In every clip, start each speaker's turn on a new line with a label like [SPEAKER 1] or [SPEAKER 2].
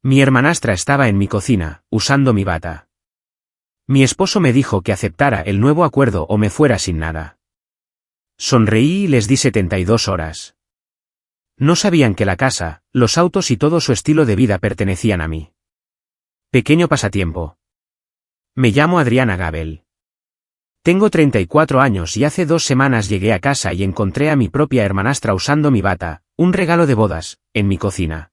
[SPEAKER 1] Mi hermanastra estaba en mi cocina, usando mi bata. Mi esposo me dijo que aceptara el nuevo acuerdo o me fuera sin nada. Sonreí y les di 72 horas. No sabían que la casa, los autos y todo su estilo de vida pertenecían a mí. Pequeño pasatiempo. Me llamo Adriana Gabel. Tengo 34 años y hace 2 semanas llegué a casa y encontré a mi propia hermanastra usando mi bata, un regalo de bodas, en mi cocina.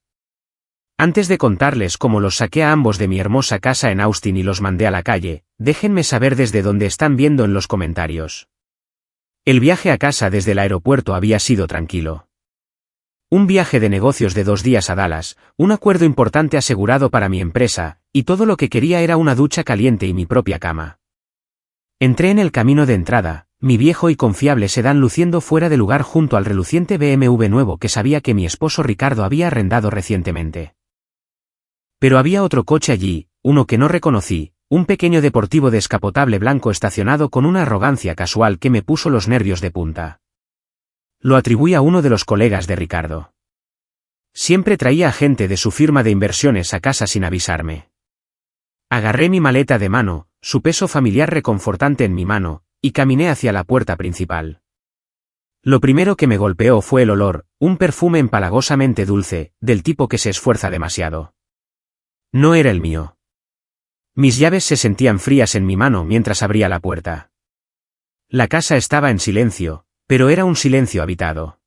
[SPEAKER 1] Antes de contarles cómo los saqué a ambos de mi hermosa casa en Austin y los mandé a la calle, déjenme saber desde dónde están viendo en los comentarios. El viaje a casa desde el aeropuerto había sido tranquilo. Un viaje de negocios de 2 días a Dallas, un acuerdo importante asegurado para mi empresa, y todo lo que quería era una ducha caliente y mi propia cama. Entré en el camino de entrada, mi viejo y confiable sedán luciendo fuera de lugar junto al reluciente BMW nuevo que sabía que mi esposo Ricardo había arrendado recientemente. Pero había otro coche allí, uno que no reconocí, un pequeño deportivo descapotable blanco estacionado con una arrogancia casual que me puso los nervios de punta. Lo atribuí a uno de los colegas de Ricardo. Siempre traía a gente de su firma de inversiones a casa sin avisarme. Agarré mi maleta de mano, su peso familiar reconfortante en mi mano, y caminé hacia la puerta principal. Lo primero que me golpeó fue el olor, un perfume empalagosamente dulce, del tipo que se esfuerza demasiado. No era el mío. Mis llaves se sentían frías en mi mano mientras abría la puerta. La casa estaba en silencio, pero era un silencio habitado.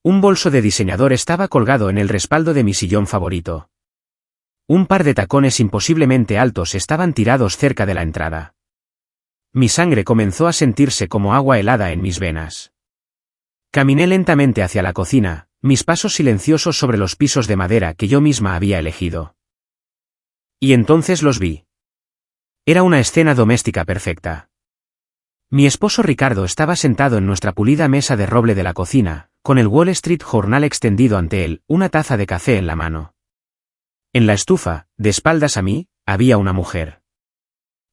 [SPEAKER 1] Un bolso de diseñador estaba colgado en el respaldo de mi sillón favorito. Un par de tacones imposiblemente altos estaban tirados cerca de la entrada. Mi sangre comenzó a sentirse como agua helada en mis venas. Caminé lentamente hacia la cocina, mis pasos silenciosos sobre los pisos de madera que yo misma había elegido. Y entonces los vi. Era una escena doméstica perfecta. Mi esposo Ricardo estaba sentado en nuestra pulida mesa de roble de la cocina, con el Wall Street Journal extendido ante él, una taza de café en la mano. En la estufa, de espaldas a mí, había una mujer.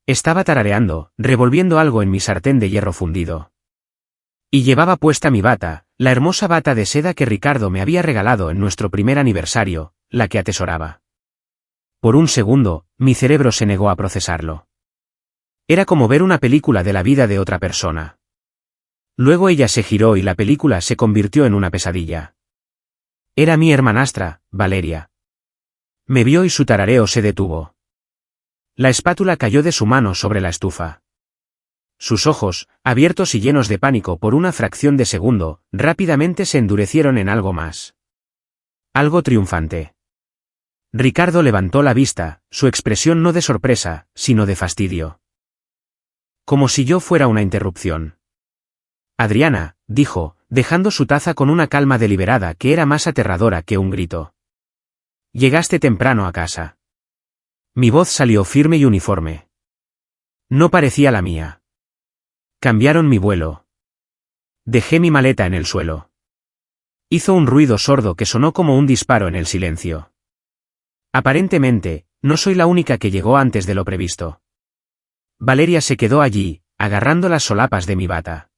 [SPEAKER 1] Estaba tarareando, revolviendo algo en mi sartén de hierro fundido. Y llevaba puesta mi bata, la hermosa bata de seda que Ricardo me había regalado en nuestro primer aniversario, la que atesoraba. Por un segundo, mi cerebro se negó a procesarlo. Era como ver una película de la vida de otra persona. Luego ella se giró y la película se convirtió en una pesadilla. Era mi hermanastra, Valeria. Me vio y su tarareo se detuvo. La espátula cayó de su mano sobre la estufa. Sus ojos, abiertos y llenos de pánico por una fracción de segundo, rápidamente se endurecieron en algo más. Algo triunfante. Ricardo levantó la vista, su expresión no de sorpresa, sino de fastidio. Como si yo fuera una interrupción. Adriana, dijo, dejando su taza con una calma deliberada que era más aterradora que un grito. Llegaste temprano a casa. Mi voz salió firme y uniforme. No parecía la mía. Cambiaron mi vuelo. Dejé mi maleta en el suelo. Hizo un ruido sordo que sonó como un disparo en el silencio. Aparentemente, no soy la única que llegó antes de lo previsto. Valeria se quedó allí, agarrando las solapas de mi bata.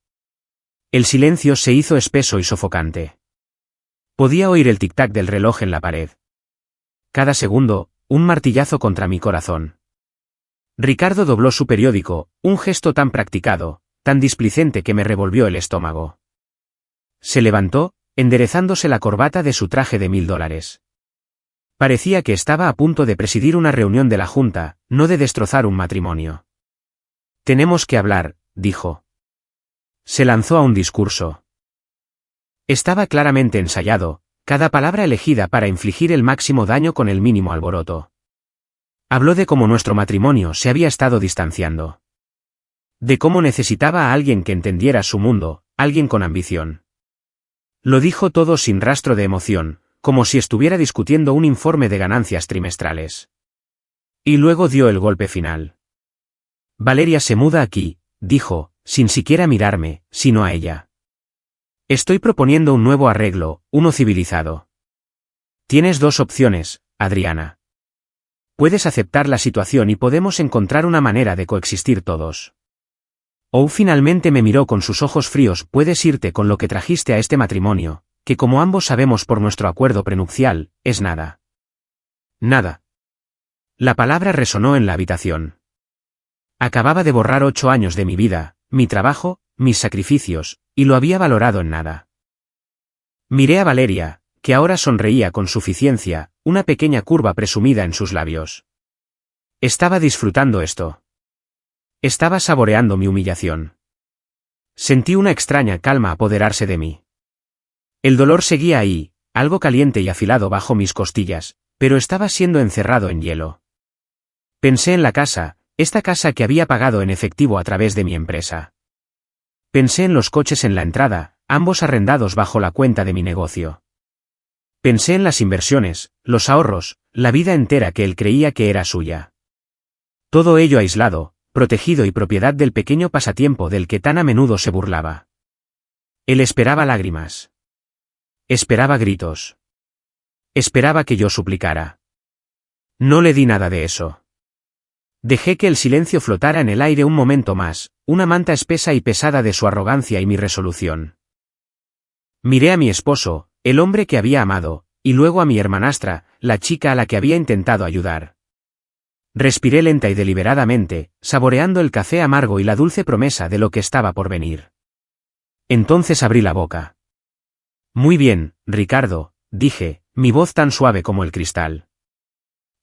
[SPEAKER 1] El silencio se hizo espeso y sofocante. Podía oír el tic-tac del reloj en la pared. Cada segundo, un martillazo contra mi corazón. Ricardo dobló su periódico, un gesto tan practicado, tan displicente que me revolvió el estómago. Se levantó, enderezándose la corbata de su traje de $1000. Parecía que estaba a punto de presidir una reunión de la junta, no de destrozar un matrimonio. Tenemos que hablar, dijo. Se lanzó a un discurso. Estaba claramente ensayado, cada palabra elegida para infligir el máximo daño con el mínimo alboroto. Habló de cómo nuestro matrimonio se había estado distanciando. De cómo necesitaba a alguien que entendiera su mundo, alguien con ambición. Lo dijo todo sin rastro de emoción, como si estuviera discutiendo un informe de ganancias trimestrales. Y luego dio el golpe final. Valeria se muda aquí, dijo, sin siquiera mirarme, sino a ella. Estoy proponiendo un nuevo arreglo, uno civilizado. Tienes 2 opciones, Adriana. Puedes aceptar la situación y podemos encontrar una manera de coexistir todos. O finalmente me miró con sus ojos fríos. Puedes irte con lo que trajiste a este matrimonio, que como ambos sabemos por nuestro acuerdo prenupcial, es nada. Nada. La palabra resonó en la habitación. Acababa de borrar 8 años de mi vida, mi trabajo, mis sacrificios, y lo había valorado en nada. Miré a Valeria, que ahora sonreía con suficiencia, una pequeña curva presumida en sus labios. Estaba disfrutando esto. Estaba saboreando mi humillación. Sentí una extraña calma apoderarse de mí. El dolor seguía ahí, algo caliente y afilado bajo mis costillas, pero estaba siendo encerrado en hielo. Pensé en la casa, esta casa que había pagado en efectivo a través de mi empresa. Pensé en los coches en la entrada, ambos arrendados bajo la cuenta de mi negocio. Pensé en las inversiones, los ahorros, la vida entera que él creía que era suya. Todo ello aislado, protegido y propiedad del pequeño pasatiempo del que tan a menudo se burlaba. Él esperaba lágrimas. Esperaba gritos. Esperaba que yo suplicara. No le di nada de eso. Dejé que el silencio flotara en el aire un momento más, una manta espesa y pesada de su arrogancia y mi resolución. Miré a mi esposo, el hombre que había amado, y luego a mi hermanastra, la chica a la que había intentado ayudar. Respiré lenta y deliberadamente, saboreando el café amargo y la dulce promesa de lo que estaba por venir. Entonces abrí la boca. Muy bien, Ricardo, dije, mi voz tan suave como el cristal.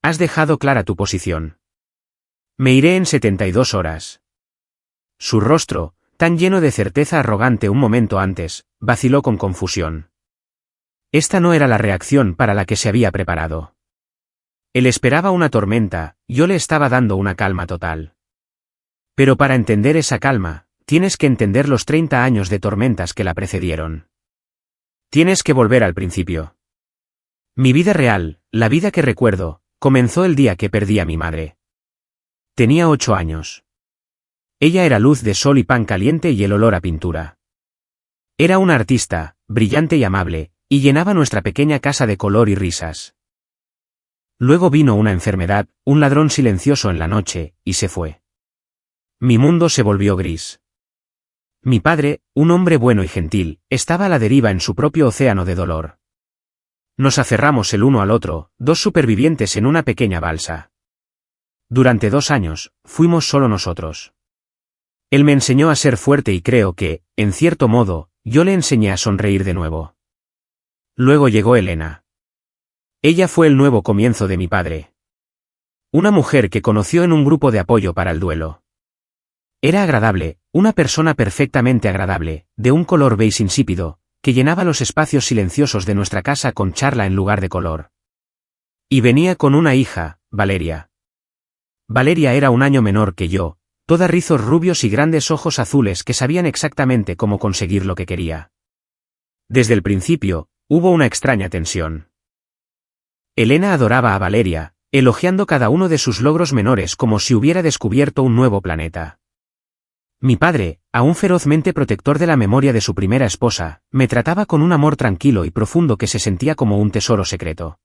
[SPEAKER 1] Has dejado clara tu posición. Me iré en 72 horas. Su rostro, tan lleno de certeza arrogante un momento antes, vaciló con confusión. Esta no era la reacción para la que se había preparado. Él esperaba una tormenta, yo le estaba dando una calma total. Pero para entender esa calma, tienes que entender los 30 años de tormentas que la precedieron. Tienes que volver al principio. Mi vida real, la vida que recuerdo, comenzó el día que perdí a mi madre. Tenía 8 años. Ella era luz de sol y pan caliente y el olor a pintura. Era una artista, brillante y amable, y llenaba nuestra pequeña casa de color y risas. Luego vino una enfermedad, un ladrón silencioso en la noche, y se fue. Mi mundo se volvió gris. Mi padre, un hombre bueno y gentil, estaba a la deriva en su propio océano de dolor. Nos aferramos el uno al otro, dos supervivientes en una pequeña balsa. Durante 2 años, fuimos solo nosotros. Él me enseñó a ser fuerte y creo que, en cierto modo, yo le enseñé a sonreír de nuevo. Luego llegó Elena. Ella fue el nuevo comienzo de mi padre. Una mujer que conoció en un grupo de apoyo para el duelo. Era agradable, una persona perfectamente agradable, de un color beige insípido, que llenaba los espacios silenciosos de nuestra casa con charla en lugar de color. Y venía con una hija, Valeria. Valeria era 1 año menor que yo, toda rizos rubios y grandes ojos azules que sabían exactamente cómo conseguir lo que quería. Desde el principio, hubo una extraña tensión. Elena adoraba a Valeria, elogiando cada uno de sus logros menores como si hubiera descubierto un nuevo planeta. Mi padre, aún ferozmente protector de la memoria de su primera esposa, me trataba con un amor tranquilo y profundo que se sentía como un tesoro secreto.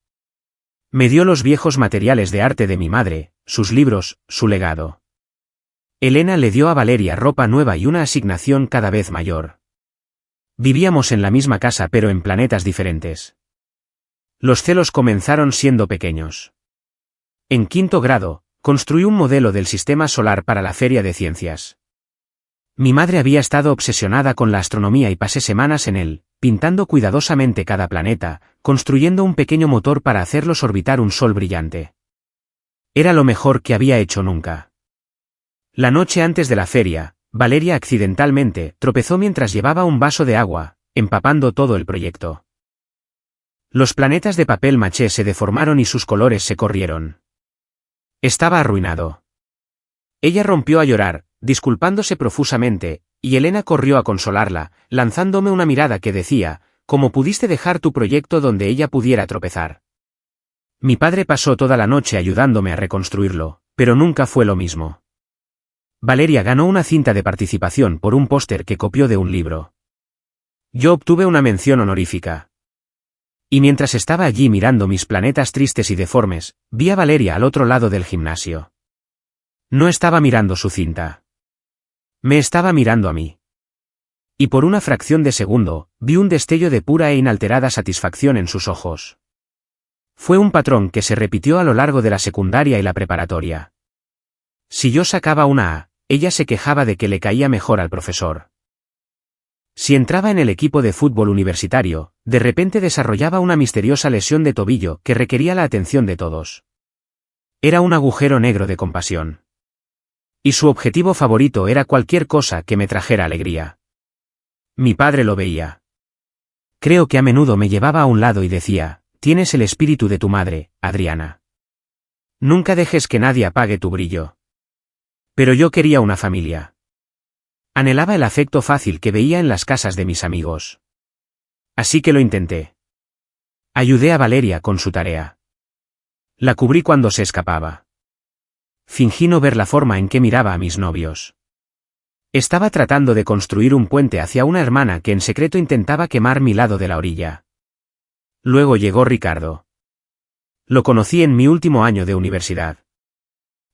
[SPEAKER 1] Me dio los viejos materiales de arte de mi madre, sus libros, su legado. Elena le dio a Valeria ropa nueva y una asignación cada vez mayor. Vivíamos en la misma casa pero en planetas diferentes. Los celos comenzaron siendo pequeños. En 5º grado, construí un modelo del sistema solar para la feria de ciencias. Mi madre había estado obsesionada con la astronomía y pasé semanas en él, pintando cuidadosamente cada planeta, construyendo un pequeño motor para hacerlos orbitar un sol brillante. Era lo mejor que había hecho nunca. La noche antes de la feria, Valeria accidentalmente tropezó mientras llevaba un vaso de agua, empapando todo el proyecto. Los planetas de papel maché se deformaron y sus colores se corrieron. Estaba arruinado. Ella rompió a llorar, disculpándose profusamente, y Elena corrió a consolarla, lanzándome una mirada que decía, ¿cómo pudiste dejar tu proyecto donde ella pudiera tropezar? Mi padre pasó toda la noche ayudándome a reconstruirlo, pero nunca fue lo mismo. Valeria ganó una cinta de participación por un póster que copió de un libro. Yo obtuve una mención honorífica. Y mientras estaba allí mirando mis planetas tristes y deformes, vi a Valeria al otro lado del gimnasio. No estaba mirando su cinta. Me estaba mirando a mí. Y por una fracción de segundo, vi un destello de pura e inalterada satisfacción en sus ojos. Fue un patrón que se repitió a lo largo de la secundaria y la preparatoria. Si yo sacaba una A, ella se quejaba de que le caía mejor al profesor. Si entraba en el equipo de fútbol universitario, de repente desarrollaba una misteriosa lesión de tobillo que requería la atención de todos. Era un agujero negro de compasión. Y su objetivo favorito era cualquier cosa que me trajera alegría. Mi padre lo veía. Creo que a menudo me llevaba a un lado y decía: tienes el espíritu de tu madre, Adriana. Nunca dejes que nadie apague tu brillo. Pero yo quería una familia. Anhelaba el afecto fácil que veía en las casas de mis amigos. Así que lo intenté. Ayudé a Valeria con su tarea. La cubrí cuando se escapaba. Fingí no ver la forma en que miraba a mis novios. Estaba tratando de construir un puente hacia una hermana que en secreto intentaba quemar mi lado de la orilla. Luego llegó Ricardo. Lo conocí en mi último año de universidad.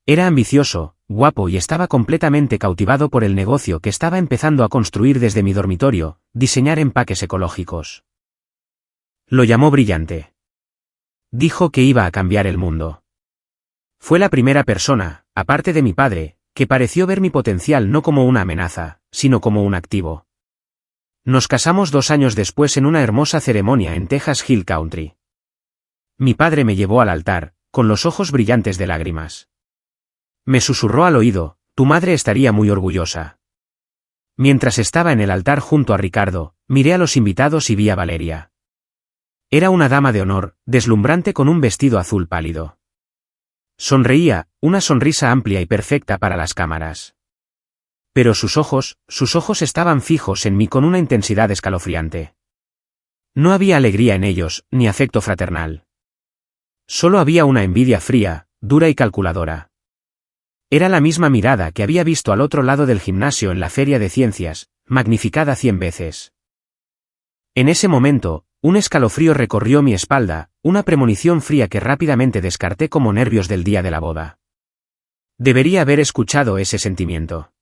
[SPEAKER 1] Era ambicioso, guapo y estaba completamente cautivado por el negocio que estaba empezando a construir desde mi dormitorio, diseñar empaques ecológicos. Lo llamó brillante. Dijo que iba a cambiar el mundo. Fue la primera persona, aparte de mi padre, que pareció ver mi potencial no como una amenaza, sino como un activo. Nos casamos 2 años después en una hermosa ceremonia en Texas Hill Country. Mi padre me llevó al altar, con los ojos brillantes de lágrimas. Me susurró al oído: tu madre estaría muy orgullosa. Mientras estaba en el altar junto a Ricardo, miré a los invitados y vi a Valeria. Era una dama de honor, deslumbrante con un vestido azul pálido. Sonreía, una sonrisa amplia y perfecta para las cámaras. Pero sus ojos estaban fijos en mí con una intensidad escalofriante. No había alegría en ellos, ni afecto fraternal. Solo había una envidia fría, dura y calculadora. Era la misma mirada que había visto al otro lado del gimnasio en la feria de ciencias, magnificada 100 veces. En ese momento, un escalofrío recorrió mi espalda, una premonición fría que rápidamente descarté como nervios del día de la boda. Debería haber escuchado ese sentimiento.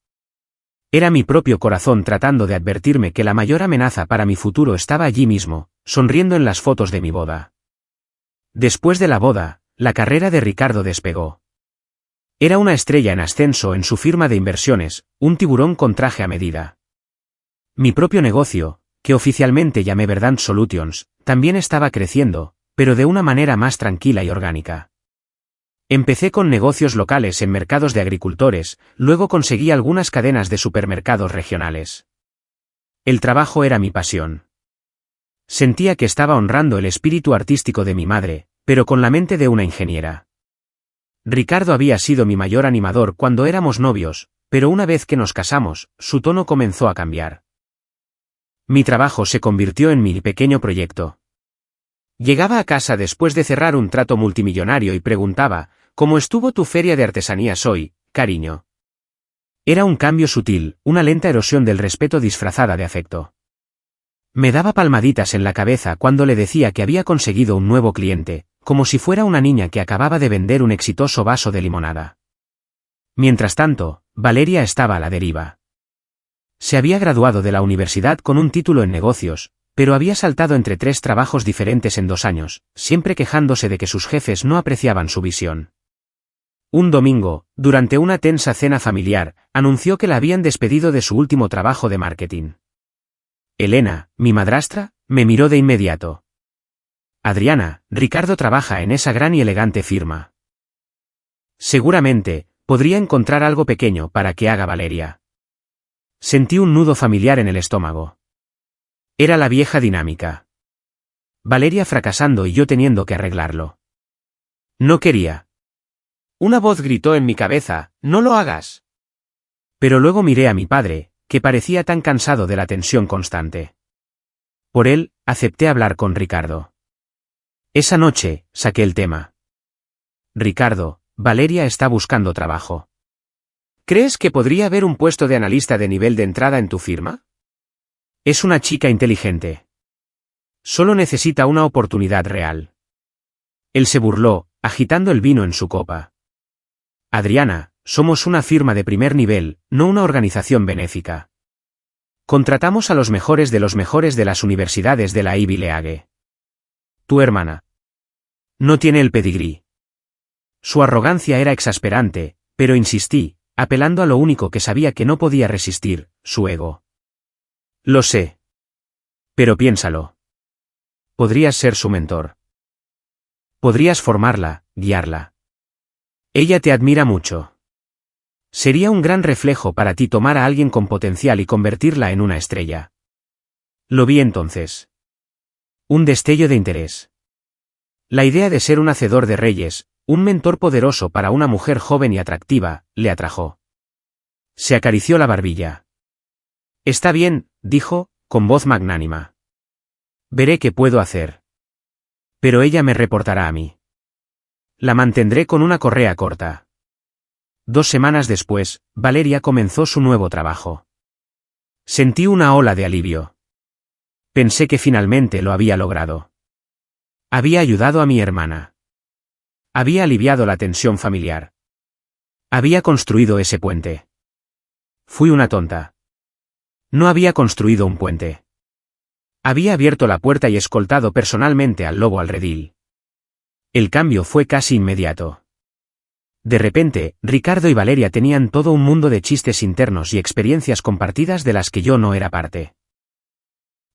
[SPEAKER 1] Era mi propio corazón tratando de advertirme que la mayor amenaza para mi futuro estaba allí mismo, sonriendo en las fotos de mi boda. Después de la boda, la carrera de Ricardo despegó. Era una estrella en ascenso en su firma de inversiones, un tiburón con traje a medida. Mi propio negocio, que oficialmente llamé Verdant Solutions, también estaba creciendo, pero de una manera más tranquila y orgánica. Empecé con negocios locales en mercados de agricultores, luego conseguí algunas cadenas de supermercados regionales. El trabajo era mi pasión. Sentía que estaba honrando el espíritu artístico de mi madre, pero con la mente de una ingeniera. Ricardo había sido mi mayor animador cuando éramos novios, pero una vez que nos casamos, su tono comenzó a cambiar. Mi trabajo se convirtió en mi pequeño proyecto. Llegaba a casa después de cerrar un trato multimillonario y preguntaba: ¿cómo estuvo tu feria de artesanías hoy, cariño? Era un cambio sutil, una lenta erosión del respeto disfrazada de afecto. Me daba palmaditas en la cabeza cuando le decía que había conseguido un nuevo cliente, como si fuera una niña que acababa de vender un exitoso vaso de limonada. Mientras tanto, Valeria estaba a la deriva. Se había graduado de la universidad con un título en negocios, pero había saltado entre 3 trabajos diferentes en 2 años, siempre quejándose de que sus jefes no apreciaban su visión. Un domingo, durante una tensa cena familiar, anunció que la habían despedido de su último trabajo de marketing. Elena, mi madrastra, me miró de inmediato. Adriana, Ricardo trabaja en esa gran y elegante firma. Seguramente, podría encontrar algo pequeño para que haga Valeria. Sentí un nudo familiar en el estómago. Era la vieja dinámica. Valeria fracasando y yo teniendo que arreglarlo. No quería. Una voz gritó en mi cabeza: «¡No lo hagas!». Pero luego miré a mi padre, que parecía tan cansado de la tensión constante. Por él, acepté hablar con Ricardo. Esa noche, saqué el tema. Ricardo, Valeria está buscando trabajo. ¿Crees que podría haber un puesto de analista de nivel de entrada en tu firma? Es una chica inteligente. Solo necesita una oportunidad real. Él se burló, agitando el vino en su copa. Adriana, somos una firma de primer nivel, no una organización benéfica. Contratamos a los mejores de las universidades de la Ivy League. Tu hermana. No tiene el pedigrí. Su arrogancia era exasperante, pero insistí, apelando a lo único que sabía que no podía resistir, su ego. Lo sé. Pero piénsalo. Podrías ser su mentor. Podrías formarla, guiarla. Ella te admira mucho. Sería un gran reflejo para ti tomar a alguien con potencial y convertirla en una estrella. Lo vi entonces. Un destello de interés. La idea de ser un hacedor de reyes, un mentor poderoso para una mujer joven y atractiva, le atrajo. Se acarició la barbilla. Está bien, dijo, con voz magnánima. Veré qué puedo hacer. Pero ella me reportará a mí. La mantendré con una correa corta. 2 semanas después, Valeria comenzó su nuevo trabajo. Sentí una ola de alivio. Pensé que finalmente lo había logrado. Había ayudado a mi hermana. Había aliviado la tensión familiar. Había construido ese puente. Fui una tonta. No había construido un puente. Había abierto la puerta y escoltado personalmente al lobo al redil. El cambio fue casi inmediato. De repente, Ricardo y Valeria tenían todo un mundo de chistes internos y experiencias compartidas de las que yo no era parte.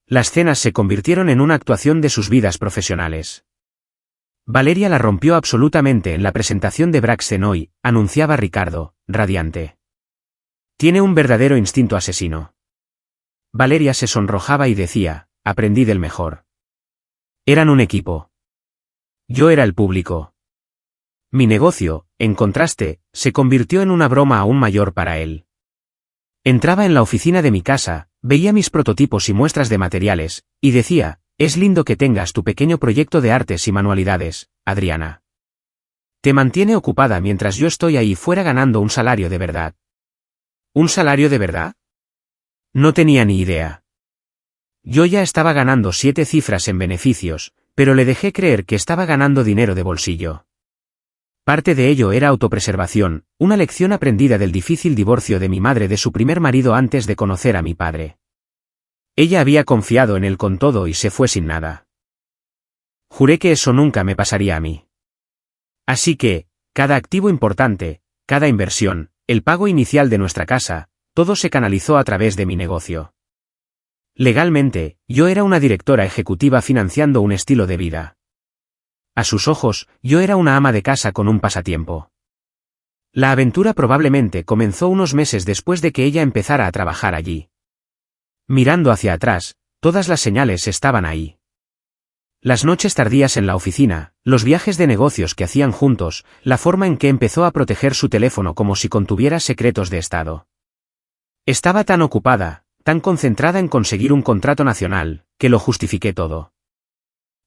[SPEAKER 1] Las cenas se convirtieron en una actuación de sus vidas profesionales. Valeria la rompió absolutamente en la presentación de Braxton hoy, anunciaba Ricardo, radiante. Tiene un verdadero instinto asesino. Valeria se sonrojaba y decía, aprendí del mejor. Eran un equipo. Yo era el público. Mi negocio, en contraste, se convirtió en una broma aún mayor para él. Entraba en la oficina de mi casa, veía mis prototipos y muestras de materiales, y decía, es lindo que tengas tu pequeño proyecto de artes y manualidades, Adriana. Te mantiene ocupada mientras yo estoy ahí fuera ganando un salario de verdad. ¿Un salario de verdad? No tenía ni idea. Yo ya estaba ganando 7 cifras en beneficios, pero le dejé creer que estaba ganando dinero de bolsillo. Parte de ello era autopreservación, una lección aprendida del difícil divorcio de mi madre de su primer marido antes de conocer a mi padre. Ella había confiado en él con todo y se fue sin nada. Juré que eso nunca me pasaría a mí. Así que, cada activo importante, cada inversión, el pago inicial de nuestra casa, todo se canalizó a través de mi negocio. Legalmente, yo era una directora ejecutiva financiando un estilo de vida. A sus ojos, yo era una ama de casa con un pasatiempo. La aventura probablemente comenzó unos meses después de que ella empezara a trabajar allí. Mirando hacia atrás, todas las señales estaban ahí. Las noches tardías en la oficina, los viajes de negocios que hacían juntos, la forma en que empezó a proteger su teléfono como si contuviera secretos de Estado. Estaba tan ocupada, tan concentrada en conseguir un contrato nacional, que lo justifiqué todo.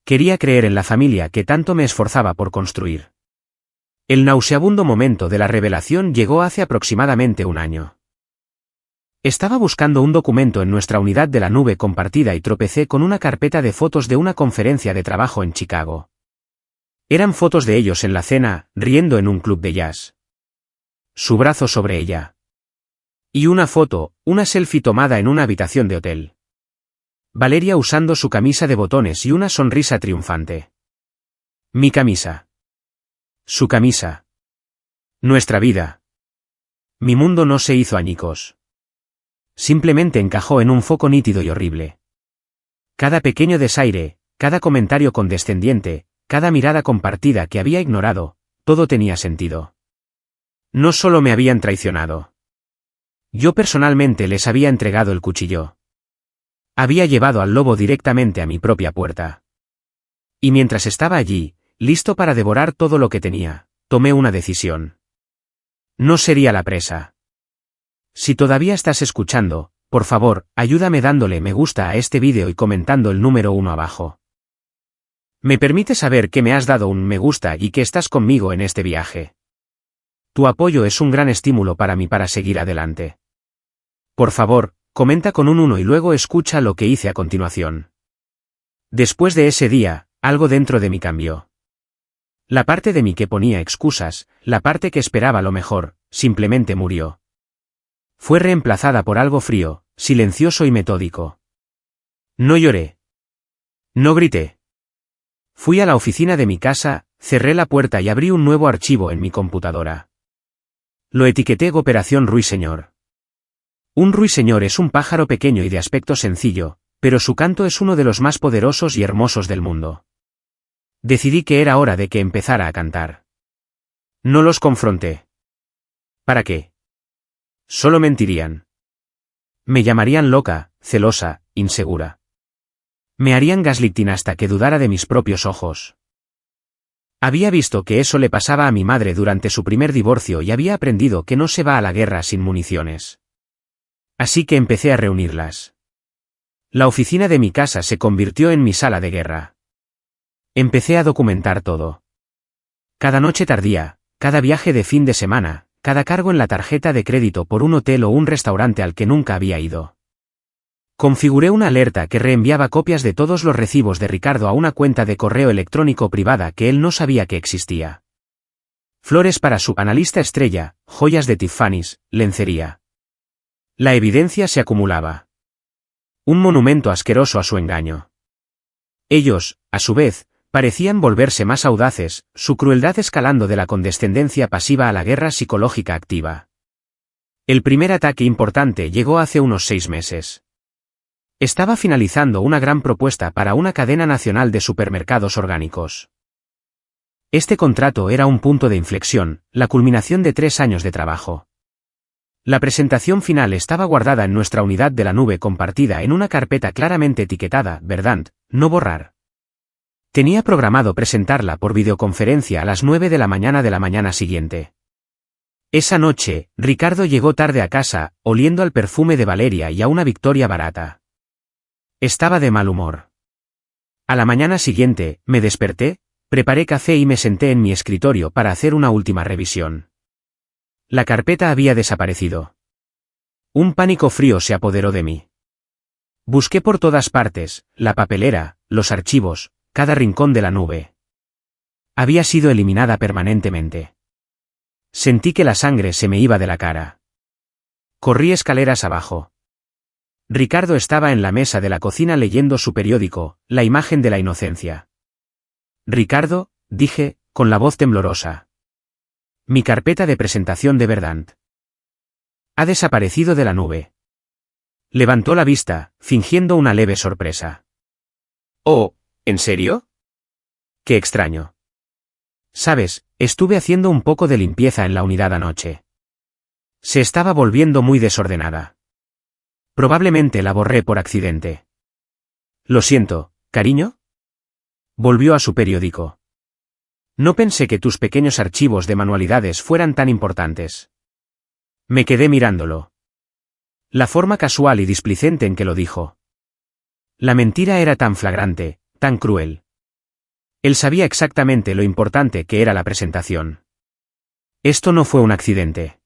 [SPEAKER 1] Quería creer en la familia que tanto me esforzaba por construir. El nauseabundo momento de la revelación llegó hace aproximadamente un año. Estaba buscando un documento en nuestra unidad de la nube compartida y tropecé con una carpeta de fotos de una conferencia de trabajo en Chicago. Eran fotos de ellos en la cena, riendo en un club de jazz. Su brazo sobre ella. Y una foto, una selfie tomada en una habitación de hotel. Valeria usando su camisa de botones y una sonrisa triunfante. Mi camisa. Su camisa. Nuestra vida. Mi mundo no se hizo añicos. Simplemente encajó en un foco nítido y horrible. Cada pequeño desaire, cada comentario condescendiente, cada mirada compartida que había ignorado, todo tenía sentido. No solo me habían traicionado. Yo personalmente les había entregado el cuchillo. Había llevado al lobo directamente a mi propia puerta. Y mientras estaba allí, listo para devorar todo lo que tenía, tomé una decisión. No sería la presa. Si todavía estás escuchando, por favor, ayúdame dándole me gusta a este vídeo y comentando el número 1 abajo. Me permite saber que me has dado un me gusta y que estás conmigo en este viaje. Tu apoyo es un gran estímulo para mí para seguir adelante. Por favor, comenta con un 1 y luego escucha lo que hice a continuación. Después de ese día, algo dentro de mí cambió. La parte de mí que ponía excusas, la parte que esperaba lo mejor, simplemente murió. Fue reemplazada por algo frío, silencioso y metódico. No lloré. No grité. Fui a la oficina de mi casa, cerré la puerta y abrí un nuevo archivo en mi computadora. Lo etiqueté Operación Ruiseñor. Un ruiseñor es un pájaro pequeño y de aspecto sencillo, pero su canto es uno de los más poderosos y hermosos del mundo. Decidí que era hora de que empezara a cantar. No los confronté. ¿Para qué? Solo mentirían. Me llamarían loca, celosa, insegura. Me harían gaslighting hasta que dudara de mis propios ojos. Había visto que eso le pasaba a mi madre durante su primer divorcio y había aprendido que no se va a la guerra sin municiones. Así que empecé a reunirlas. La oficina de mi casa se convirtió en mi sala de guerra. Empecé a documentar todo. Cada noche tardía, cada viaje de fin de semana, cada cargo en la tarjeta de crédito por un hotel o un restaurante al que nunca había ido. Configuré una alerta que reenviaba copias de todos los recibos de Ricardo a una cuenta de correo electrónico privada que él no sabía que existía. Flores para su analista estrella, joyas de Tiffany's, lencería. La evidencia se acumulaba. Un monumento asqueroso a su engaño. Ellos, a su vez, parecían volverse más audaces, su crueldad escalando de la condescendencia pasiva a la guerra psicológica activa. El primer ataque importante llegó hace unos 6 meses. Estaba finalizando una gran propuesta para una cadena nacional de supermercados orgánicos. Este contrato era un punto de inflexión, la culminación de 3 años de trabajo. La presentación final estaba guardada en nuestra unidad de la nube compartida en una carpeta claramente etiquetada, Verdant, no borrar. Tenía programado presentarla por videoconferencia a las 9 de la mañana siguiente. Esa noche, Ricardo llegó tarde a casa, oliendo al perfume de Valeria y a una victoria barata. Estaba de mal humor. A la mañana siguiente, me desperté, preparé café y me senté en mi escritorio para hacer una última revisión. La carpeta había desaparecido. Un pánico frío se apoderó de mí. Busqué por todas partes, la papelera, los archivos, cada rincón de la nube. Había sido eliminada permanentemente. Sentí que la sangre se me iba de la cara. Corrí escaleras abajo. Ricardo estaba en la mesa de la cocina leyendo su periódico, La imagen de la inocencia. Ricardo, dije, con la voz temblorosa. Mi carpeta de presentación de Verdant ha desaparecido de la nube. Levantó la vista, fingiendo una leve sorpresa. Oh, ¿en serio? Qué extraño. Sabes, estuve haciendo un poco de limpieza en la unidad anoche. Se estaba volviendo muy desordenada. Probablemente la borré por accidente. Lo siento, cariño. Volvió a su periódico. No pensé que tus pequeños archivos de manualidades fueran tan importantes. Me quedé mirándolo. La forma casual y displicente en que lo dijo. La mentira era tan flagrante, tan cruel. Él sabía exactamente lo importante que era la presentación. Esto no fue un accidente.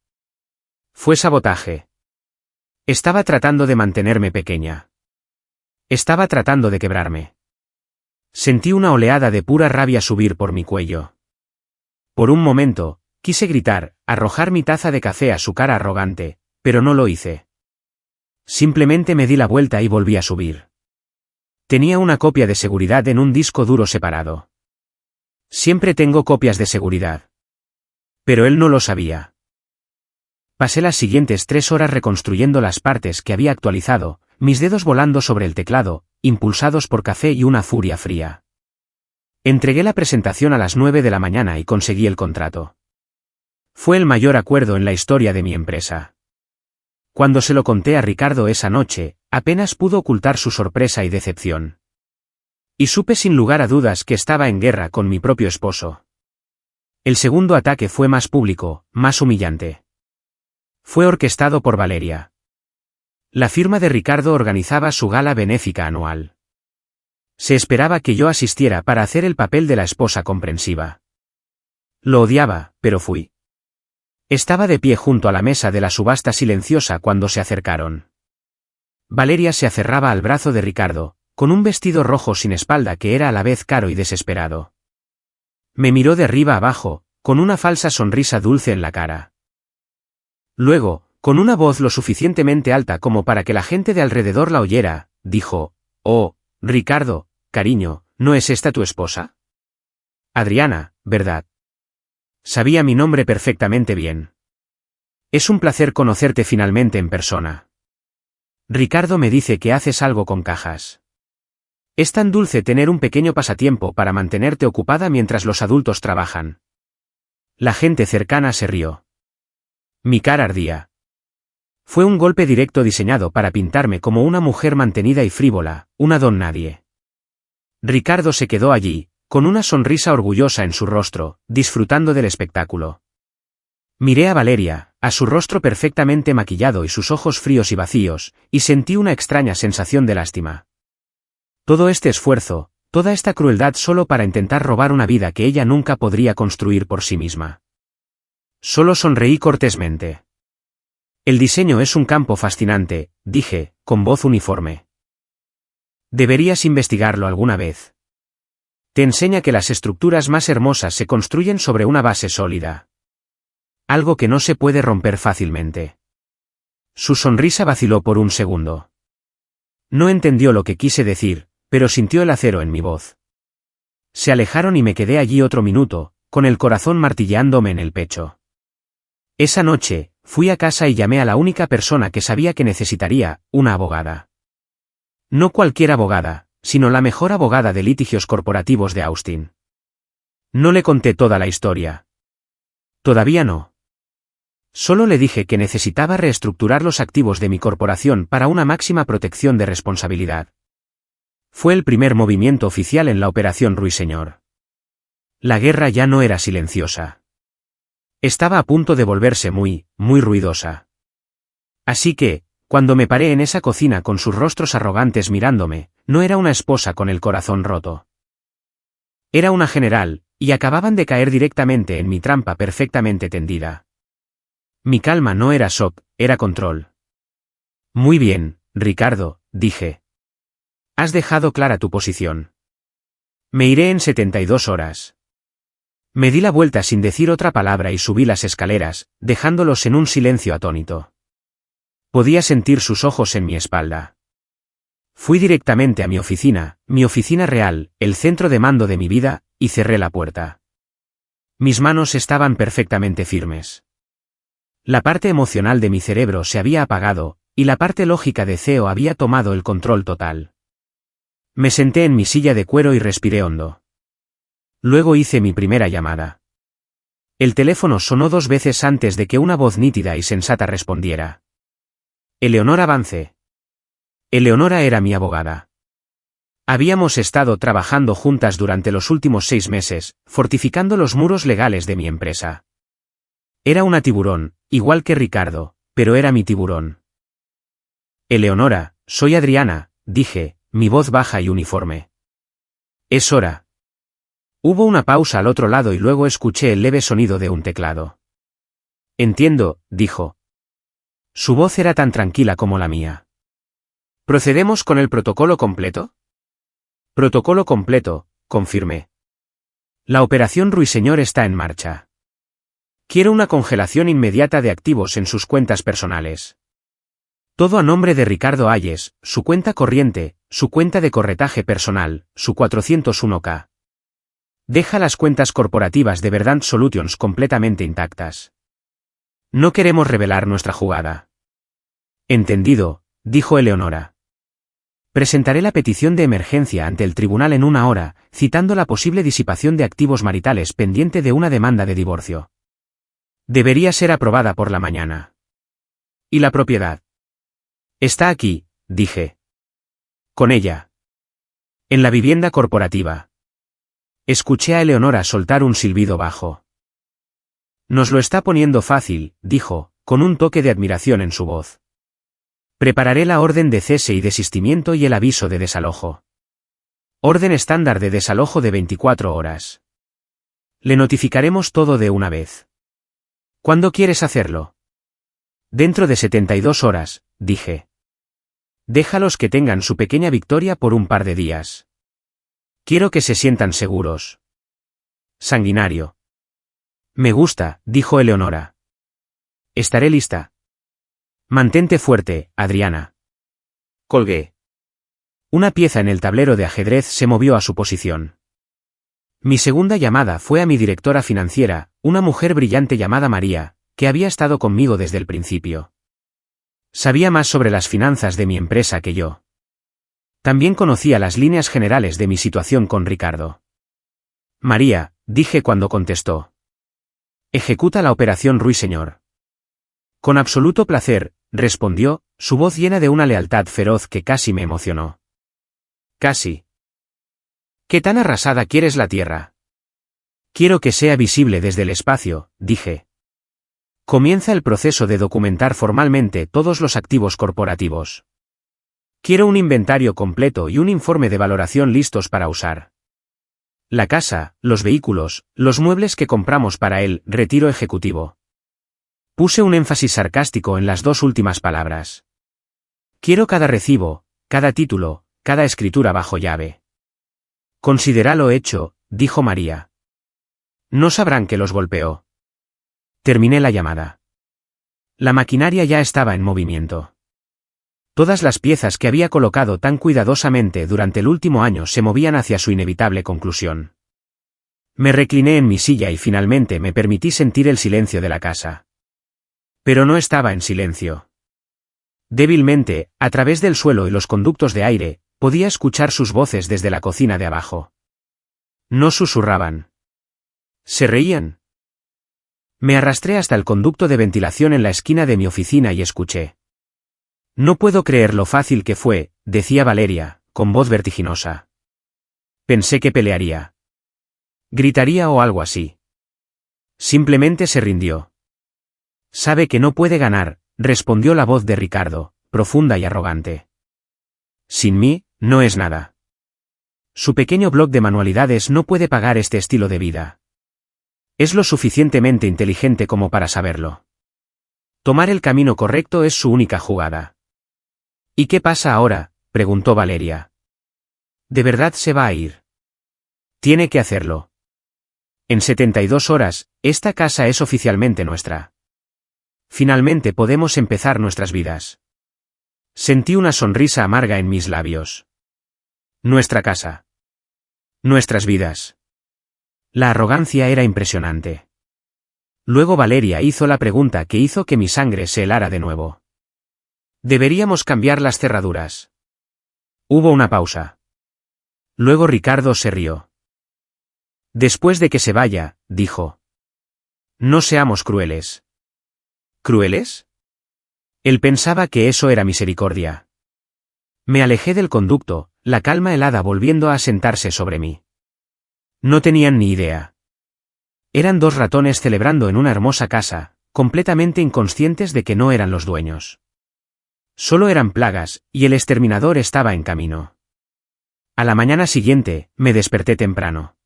[SPEAKER 1] Fue sabotaje. Estaba tratando de mantenerme pequeña. Estaba tratando de quebrarme. Sentí una oleada de pura rabia subir por mi cuello. Por un momento, quise gritar, arrojar mi taza de café a su cara arrogante, pero no lo hice. Simplemente me di la vuelta y volví a subir. Tenía una copia de seguridad en un disco duro separado. Siempre tengo copias de seguridad. Pero él no lo sabía. Pasé las siguientes 3 horas reconstruyendo las partes que había actualizado, mis dedos volando sobre el teclado, impulsados por café y una furia fría. Entregué la presentación a las 9 de la mañana y conseguí el contrato. Fue el mayor acuerdo en la historia de mi empresa. Cuando se lo conté a Ricardo esa noche, apenas pudo ocultar su sorpresa y decepción. Y supe sin lugar a dudas que estaba en guerra con mi propio esposo. El segundo ataque fue más público, más humillante. Fue orquestado por Valeria. La firma de Ricardo organizaba su gala benéfica anual. Se esperaba que yo asistiera para hacer el papel de la esposa comprensiva. Lo odiaba, pero fui. Estaba de pie junto a la mesa de la subasta silenciosa cuando se acercaron. Valeria se aferraba al brazo de Ricardo, con un vestido rojo sin espalda que era a la vez caro y desesperado. Me miró de arriba abajo, con una falsa sonrisa dulce en la cara. Luego, con una voz lo suficientemente alta como para que la gente de alrededor la oyera, dijo, «Oh, Ricardo, cariño, ¿no es esta tu esposa?» Adriana, ¿verdad? Sabía mi nombre perfectamente bien. Es un placer conocerte finalmente en persona. Ricardo me dice que haces algo con cajas. Es tan dulce tener un pequeño pasatiempo para mantenerte ocupada mientras los adultos trabajan. La gente cercana se rió. Mi cara ardía. Fue un golpe directo diseñado para pintarme como una mujer mantenida y frívola, una don nadie. Ricardo se quedó allí, con una sonrisa orgullosa en su rostro, disfrutando del espectáculo. Miré a Valeria, a su rostro perfectamente maquillado y sus ojos fríos y vacíos, y sentí una extraña sensación de lástima. Todo este esfuerzo, toda esta crueldad solo para intentar robar una vida que ella nunca podría construir por sí misma. Solo sonreí cortésmente. El diseño es un campo fascinante, dije, con voz uniforme. Deberías investigarlo alguna vez. Te enseña que las estructuras más hermosas se construyen sobre una base sólida. Algo que no se puede romper fácilmente. Su sonrisa vaciló por un segundo. No entendió lo que quise decir, pero sintió el acero en mi voz. Se alejaron y me quedé allí otro minuto, con el corazón martilleándome en el pecho. Esa noche, fui a casa y llamé a la única persona que sabía que necesitaría, una abogada. No cualquier abogada, sino la mejor abogada de litigios corporativos de Austin. No le conté toda la historia. Todavía no. Solo le dije que necesitaba reestructurar los activos de mi corporación para una máxima protección de responsabilidad. Fue el primer movimiento oficial en la Operación Ruiseñor. La guerra ya no era silenciosa. Estaba a punto de volverse muy ruidosa. Así que, cuando me paré en esa cocina con sus rostros arrogantes mirándome, no era una esposa con el corazón roto. Era una general, y acababan de caer directamente en mi trampa perfectamente tendida. Mi calma no era shock, era control. Muy bien, Ricardo, dije. Has dejado clara tu posición. Me iré en 72 horas. Me di la vuelta sin decir otra palabra y subí las escaleras, dejándolos en un silencio atónito. Podía sentir sus ojos en mi espalda. Fui directamente a mi oficina real, el centro de mando de mi vida, y cerré la puerta. Mis manos estaban perfectamente firmes. La parte emocional de mi cerebro se había apagado, y la parte lógica de CEO había tomado el control total. Me senté en mi silla de cuero y respiré hondo. Luego hice mi primera llamada. El teléfono sonó 2 veces antes de que una voz nítida y sensata respondiera. Eleonora Vance. Eleonora era mi abogada. Habíamos estado trabajando juntas durante los últimos 6 meses, fortificando los muros legales de mi empresa. Era una tiburón, igual que Ricardo, pero era mi tiburón. Eleonora, soy Adriana, dije, mi voz baja y uniforme. Es hora. Hubo una pausa al otro lado y luego escuché el leve sonido de un teclado. Entiendo, dijo. Su voz era tan tranquila como la mía. ¿Procedemos con el protocolo completo? Protocolo completo, confirmé. La operación Ruiseñor está en marcha. Quiero una congelación inmediata de activos en sus cuentas personales. Todo a nombre de Ricardo Hayes, su cuenta corriente, su cuenta de corretaje personal, su 401k. Deja las cuentas corporativas de Verdant Solutions completamente intactas. No queremos revelar nuestra jugada. Entendido, dijo Eleonora. Presentaré la petición de emergencia ante el tribunal en 1 hora, citando la posible disipación de activos maritales pendiente de una demanda de divorcio. Debería ser aprobada por la mañana. ¿Y la propiedad? Está aquí, dije. Con ella. En la vivienda corporativa. Escuché a Eleonora soltar un silbido bajo. Nos lo está poniendo fácil, dijo, con un toque de admiración en su voz. Prepararé la orden de cese y desistimiento y el aviso de desalojo. Orden estándar de desalojo de 24 horas. Le notificaremos todo de una vez. ¿Cuándo quieres hacerlo? Dentro de 72 horas, dije. Déjalos que tengan su pequeña victoria por un par de días. Quiero que se sientan seguros. Sanguinario. Me gusta, dijo Eleonora. Estaré lista. Mantente fuerte, Adriana. Colgué. Una pieza en el tablero de ajedrez se movió a su posición. Mi segunda llamada fue a mi directora financiera, una mujer brillante llamada María, que había estado conmigo desde el principio. Sabía más sobre las finanzas de mi empresa que yo. También conocía las líneas generales de mi situación con Ricardo. María, dije cuando contestó. Ejecuta la operación Ruiseñor. Con absoluto placer, respondió, su voz llena de una lealtad feroz que casi me emocionó. Casi. ¿Qué tan arrasada quieres la Tierra? Quiero que sea visible desde el espacio, dije. Comienza el proceso de documentar formalmente todos los activos corporativos. Quiero un inventario completo y un informe de valoración listos para usar. La casa, los vehículos, los muebles que compramos para el retiro ejecutivo. Puse un énfasis sarcástico en las dos últimas palabras. Quiero cada recibo, cada título, cada escritura bajo llave. Considéralo hecho, dijo María. No sabrán que los golpeó. Terminé la llamada. La maquinaria ya estaba en movimiento. Todas las piezas que había colocado tan cuidadosamente durante el último año se movían hacia su inevitable conclusión. Me recliné en mi silla y finalmente me permití sentir el silencio de la casa. Pero no estaba en silencio. Débilmente, a través del suelo y los conductos de aire, podía escuchar sus voces desde la cocina de abajo. No susurraban. Se reían. Me arrastré hasta el conducto de ventilación en la esquina de mi oficina y escuché. No puedo creer lo fácil que fue, decía Valeria, con voz vertiginosa. Pensé que pelearía. Gritaría o algo así. Simplemente se rindió. Sabe que no puede ganar, respondió la voz de Ricardo, profunda y arrogante. Sin mí, no es nada. Su pequeño blog de manualidades no puede pagar este estilo de vida. Es lo suficientemente inteligente como para saberlo. Tomar el camino correcto es su única jugada. ¿Y qué pasa ahora?, preguntó Valeria. ¿De verdad se va a ir? Tiene que hacerlo. En 72 horas, esta casa es oficialmente nuestra. Finalmente podemos empezar nuestras vidas. Sentí una sonrisa amarga en mis labios. Nuestra casa. Nuestras vidas. La arrogancia era impresionante. Luego Valeria hizo la pregunta que hizo que mi sangre se helara de nuevo. Deberíamos cambiar las cerraduras. Hubo una pausa. Luego Ricardo se rió. Después de que se vaya, dijo. No seamos crueles. ¿Crueles? Él pensaba que eso era misericordia. Me alejé del conducto, la calma helada volviendo a sentarse sobre mí. No tenían ni idea. Eran dos ratones celebrando en una hermosa casa, completamente inconscientes de que no eran los dueños. Solo eran plagas, y el exterminador estaba en camino. A la mañana siguiente, me desperté temprano.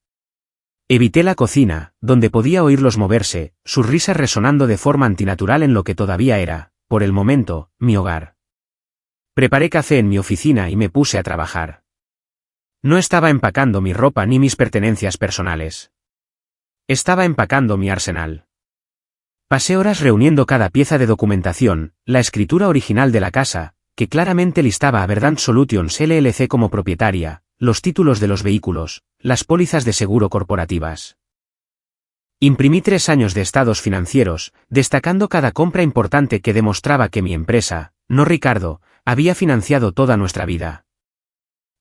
[SPEAKER 1] Evité la cocina, donde podía oírlos moverse, sus risas resonando de forma antinatural en lo que todavía era, por el momento, mi hogar. Preparé café en mi oficina y me puse a trabajar. No estaba empacando mi ropa ni mis pertenencias personales. Estaba empacando mi arsenal. Pasé horas reuniendo cada pieza de documentación, la escritura original de la casa, que claramente listaba a Verdant Solutions LLC como propietaria, los títulos de los vehículos, las pólizas de seguro corporativas. Imprimí 3 años de estados financieros, destacando cada compra importante que demostraba que mi empresa, no Ricardo, había financiado toda nuestra vida.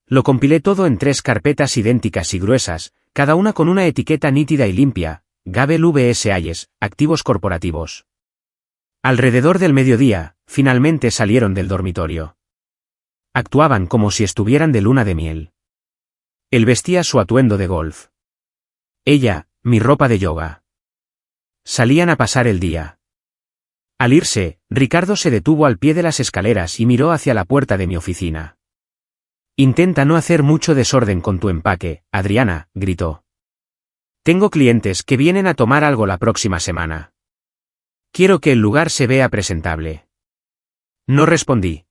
[SPEAKER 1] Lo compilé todo en 3 carpetas idénticas y gruesas, cada una con una etiqueta nítida y limpia, Gabel VS Hayes, activos corporativos. Alrededor del mediodía, finalmente salieron del dormitorio. Actuaban como si estuvieran de luna de miel. Él vestía su atuendo de golf. Ella, mi ropa de yoga. Salían a pasar el día. Al irse, Ricardo se detuvo al pie de las escaleras y miró hacia la puerta de mi oficina. Intenta no hacer mucho desorden con tu empaque, Adriana, gritó. Tengo clientes que vienen a tomar algo la próxima semana. Quiero que el lugar se vea presentable. No respondí.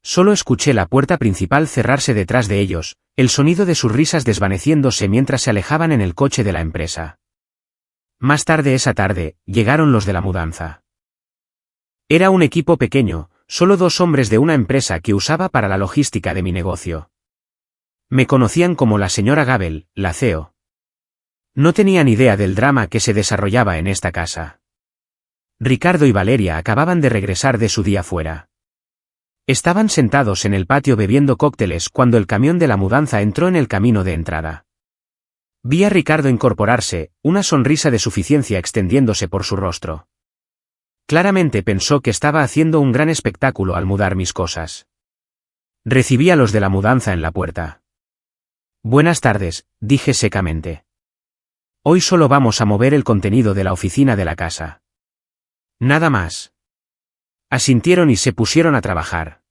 [SPEAKER 1] Solo escuché la puerta principal cerrarse detrás de ellos, el sonido de sus risas desvaneciéndose mientras se alejaban en el coche de la empresa. Más tarde esa tarde, llegaron los de la mudanza. Era un equipo pequeño, solo 2 hombres de una empresa que usaba para la logística de mi negocio. Me conocían como la señora Gabel, la CEO. No tenía ni idea del drama que se desarrollaba en esta casa. Ricardo y Valeria acababan de regresar de su día fuera. Estaban sentados en el patio bebiendo cócteles cuando el camión de la mudanza entró en el camino de entrada. Vi a Ricardo incorporarse, una sonrisa de suficiencia extendiéndose por su rostro. Claramente pensó que estaba haciendo un gran espectáculo al mudar mis cosas. Recibí a los de la mudanza en la puerta. Buenas tardes, dije secamente. Hoy solo vamos a mover el contenido de la oficina de la casa. Nada más. Asintieron y se pusieron a trabajar.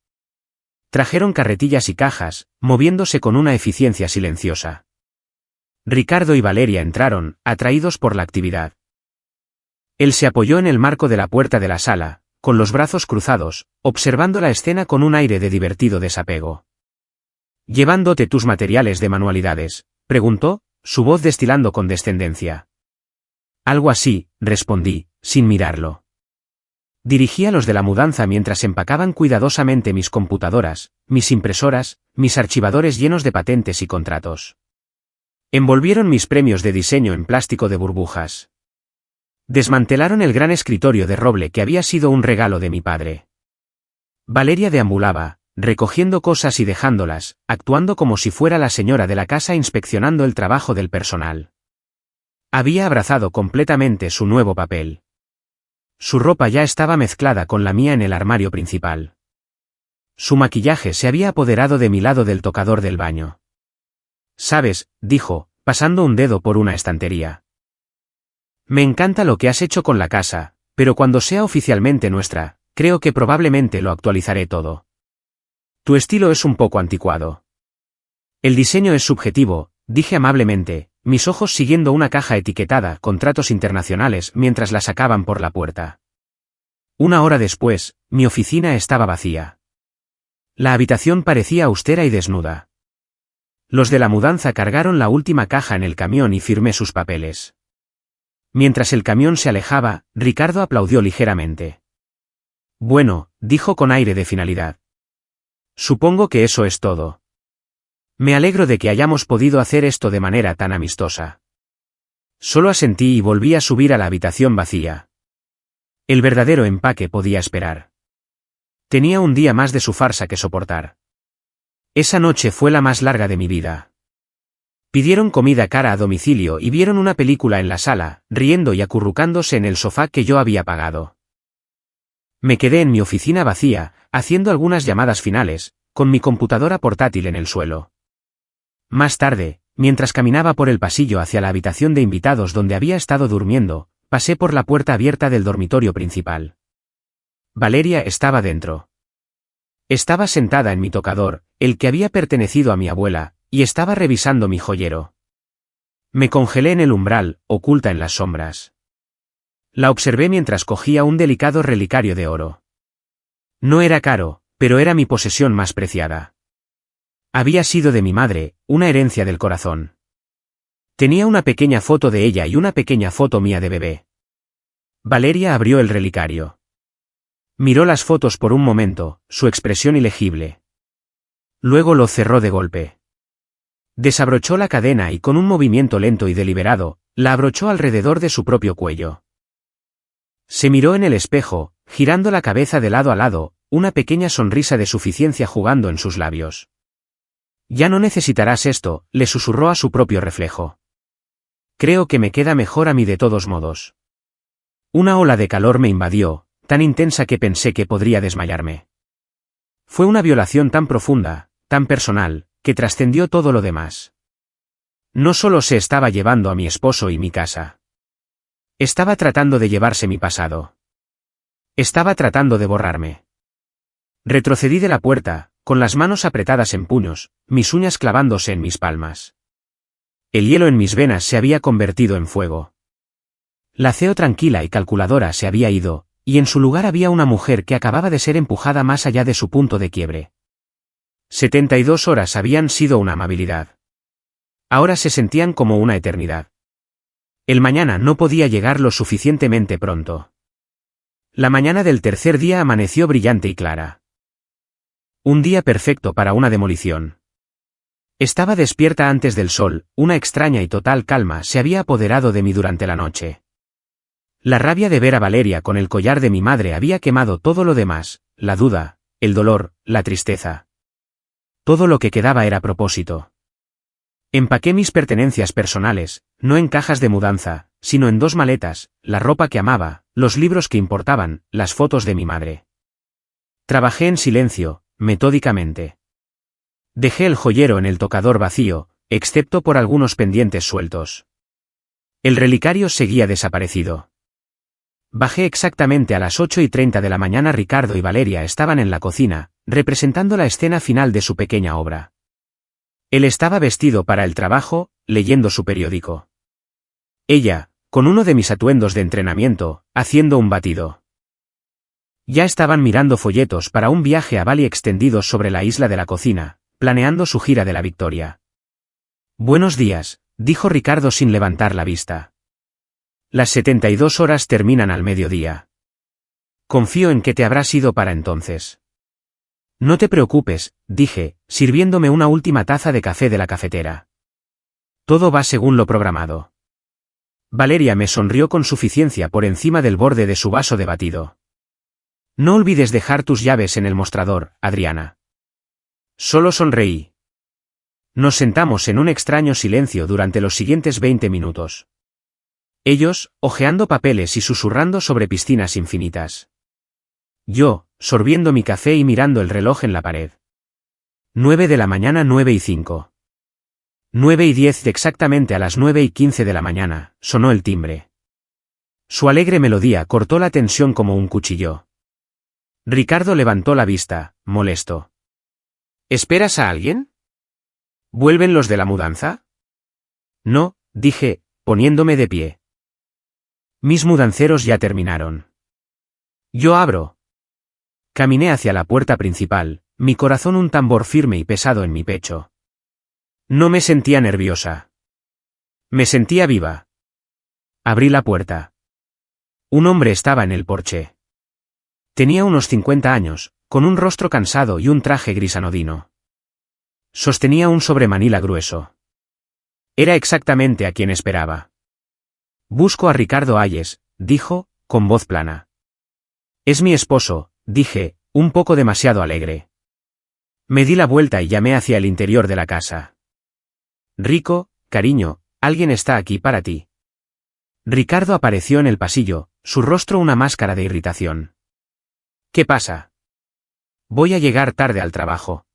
[SPEAKER 1] Trajeron carretillas y cajas, moviéndose con una eficiencia silenciosa. Ricardo y Valeria entraron, atraídos por la actividad. Él se apoyó en el marco de la puerta de la sala, con los brazos cruzados, observando la escena con un aire de divertido desapego. ¿Llevándote tus materiales de manualidades?, preguntó, su voz destilando condescendencia. Algo así, respondí, sin mirarlo. Dirigí a los de la mudanza mientras empacaban cuidadosamente mis computadoras, mis impresoras, mis archivadores llenos de patentes y contratos. Envolvieron mis premios de diseño en plástico de burbujas. Desmantelaron el gran escritorio de roble que había sido un regalo de mi padre. Valeria deambulaba, recogiendo cosas y dejándolas, actuando como si fuera la señora de la casa inspeccionando el trabajo del personal. Había abrazado completamente su nuevo papel. Su ropa ya estaba mezclada con la mía en el armario principal. Su maquillaje se había apoderado de mi lado del tocador del baño. «Sabes», dijo, pasando un dedo por una estantería. «Me encanta lo que has hecho con la casa, pero cuando sea oficialmente nuestra, creo que probablemente lo actualizaré todo. Tu estilo es un poco anticuado». «El diseño es subjetivo», dije amablemente, mis ojos siguiendo una caja etiquetada «Contratos internacionales» mientras la sacaban por la puerta. Una hora después, mi oficina estaba vacía. La habitación parecía austera y desnuda. Los de la mudanza cargaron la última caja en el camión y firmé sus papeles. Mientras el camión se alejaba, Ricardo aplaudió ligeramente. «Bueno», dijo con aire de finalidad. «Supongo que eso es todo. Me alegro de que hayamos podido hacer esto de manera tan amistosa». Solo asentí y volví a subir a la habitación vacía. El verdadero empaque podía esperar. Tenía un día más de su farsa que soportar. Esa noche fue la más larga de mi vida. Pidieron comida cara a domicilio y vieron una película en la sala, riendo y acurrucándose en el sofá que yo había pagado. Me quedé en mi oficina vacía, haciendo algunas llamadas finales, con mi computadora portátil en el suelo. Más tarde, mientras caminaba por el pasillo hacia la habitación de invitados donde había estado durmiendo, pasé por la puerta abierta del dormitorio principal. Valeria estaba dentro. Estaba sentada en mi tocador, el que había pertenecido a mi abuela, y estaba revisando mi joyero. Me congelé en el umbral, oculta en las sombras. La observé mientras cogía un delicado relicario de oro. No era caro, pero era mi posesión más preciada. Había sido de mi madre, una herencia del corazón. Tenía una pequeña foto de ella y una pequeña foto mía de bebé. Valeria abrió el relicario. Miró las fotos por un momento, su expresión ilegible. Luego lo cerró de golpe. Desabrochó la cadena y con un movimiento lento y deliberado, la abrochó alrededor de su propio cuello. Se miró en el espejo, girando la cabeza de lado a lado, una pequeña sonrisa de suficiencia jugando en sus labios. «Ya no necesitarás esto», le susurró a su propio reflejo. «Creo que me queda mejor a mí de todos modos». Una ola de calor me invadió, tan intensa que pensé que podría desmayarme. Fue una violación tan profunda, tan personal, que trascendió todo lo demás. No solo se estaba llevando a mi esposo y mi casa. Estaba tratando de llevarse mi pasado. Estaba tratando de borrarme. Retrocedí de la puerta, con las manos apretadas en puños, mis uñas clavándose en mis palmas. El hielo en mis venas se había convertido en fuego. La CEO tranquila y calculadora se había ido, y en su lugar había una mujer que acababa de ser empujada más allá de su punto de quiebre. 72 horas habían sido una amabilidad. Ahora se sentían como una eternidad. El mañana no podía llegar lo suficientemente pronto. La mañana del tercer día amaneció brillante y clara. Un día perfecto para una demolición. Estaba despierta antes del sol, una extraña y total calma se había apoderado de mí durante la noche. La rabia de ver a Valeria con el collar de mi madre había quemado todo lo demás, la duda, el dolor, la tristeza. Todo lo que quedaba era propósito. Empaqué mis pertenencias personales, no en cajas de mudanza, sino en 2 maletas, la ropa que amaba, los libros que importaban, las fotos de mi madre. Trabajé en silencio, metódicamente. Dejé el joyero en el tocador vacío, excepto por algunos pendientes sueltos. El relicario seguía desaparecido. Bajé exactamente a las 8:30 de la mañana. Ricardo y Valeria estaban en la cocina, representando la escena final de su pequeña obra. Él estaba vestido para el trabajo, leyendo su periódico. Ella, con uno de mis atuendos de entrenamiento, haciendo un batido. Ya estaban mirando folletos para un viaje a Bali extendidos sobre la isla de la cocina, planeando su gira de la victoria. Buenos días, dijo Ricardo sin levantar la vista. Las 72 horas terminan al mediodía. Confío en que te habrás ido para entonces. No te preocupes, dije, sirviéndome una última taza de café de la cafetera. Todo va según lo programado. Valeria me sonrió con suficiencia por encima del borde de su vaso de batido. No olvides dejar tus llaves en el mostrador, Adriana. Solo sonreí. Nos sentamos en un extraño silencio durante los siguientes 20 minutos. Ellos, hojeando papeles y susurrando sobre piscinas infinitas. Yo, sorbiendo mi café y mirando el reloj en la pared. 9 de la mañana, 9:05. 9:10 exactamente a las 9:15 de la mañana, sonó el timbre. Su alegre melodía cortó la tensión como un cuchillo. Ricardo levantó la vista, molesto. ¿Esperas a alguien? ¿Vuelven los de la mudanza? No, dije, poniéndome de pie. Mis mudanceros ya terminaron. Yo abro. Caminé hacia la puerta principal, mi corazón un tambor firme y pesado en mi pecho. No me sentía nerviosa. Me sentía viva. Abrí la puerta. Un hombre estaba en el porche. Tenía unos 50 años, con un rostro cansado y un traje gris anodino. Sostenía un sobremanila grueso. Era exactamente a quien esperaba. Busco a Ricardo Hayes, dijo, con voz plana. Es mi esposo, dije, un poco demasiado alegre. Me di la vuelta y llamé hacia el interior de la casa. Rico, cariño, alguien está aquí para ti. Ricardo apareció en el pasillo, su rostro una máscara de irritación. ¿Qué pasa? Voy a llegar tarde al trabajo.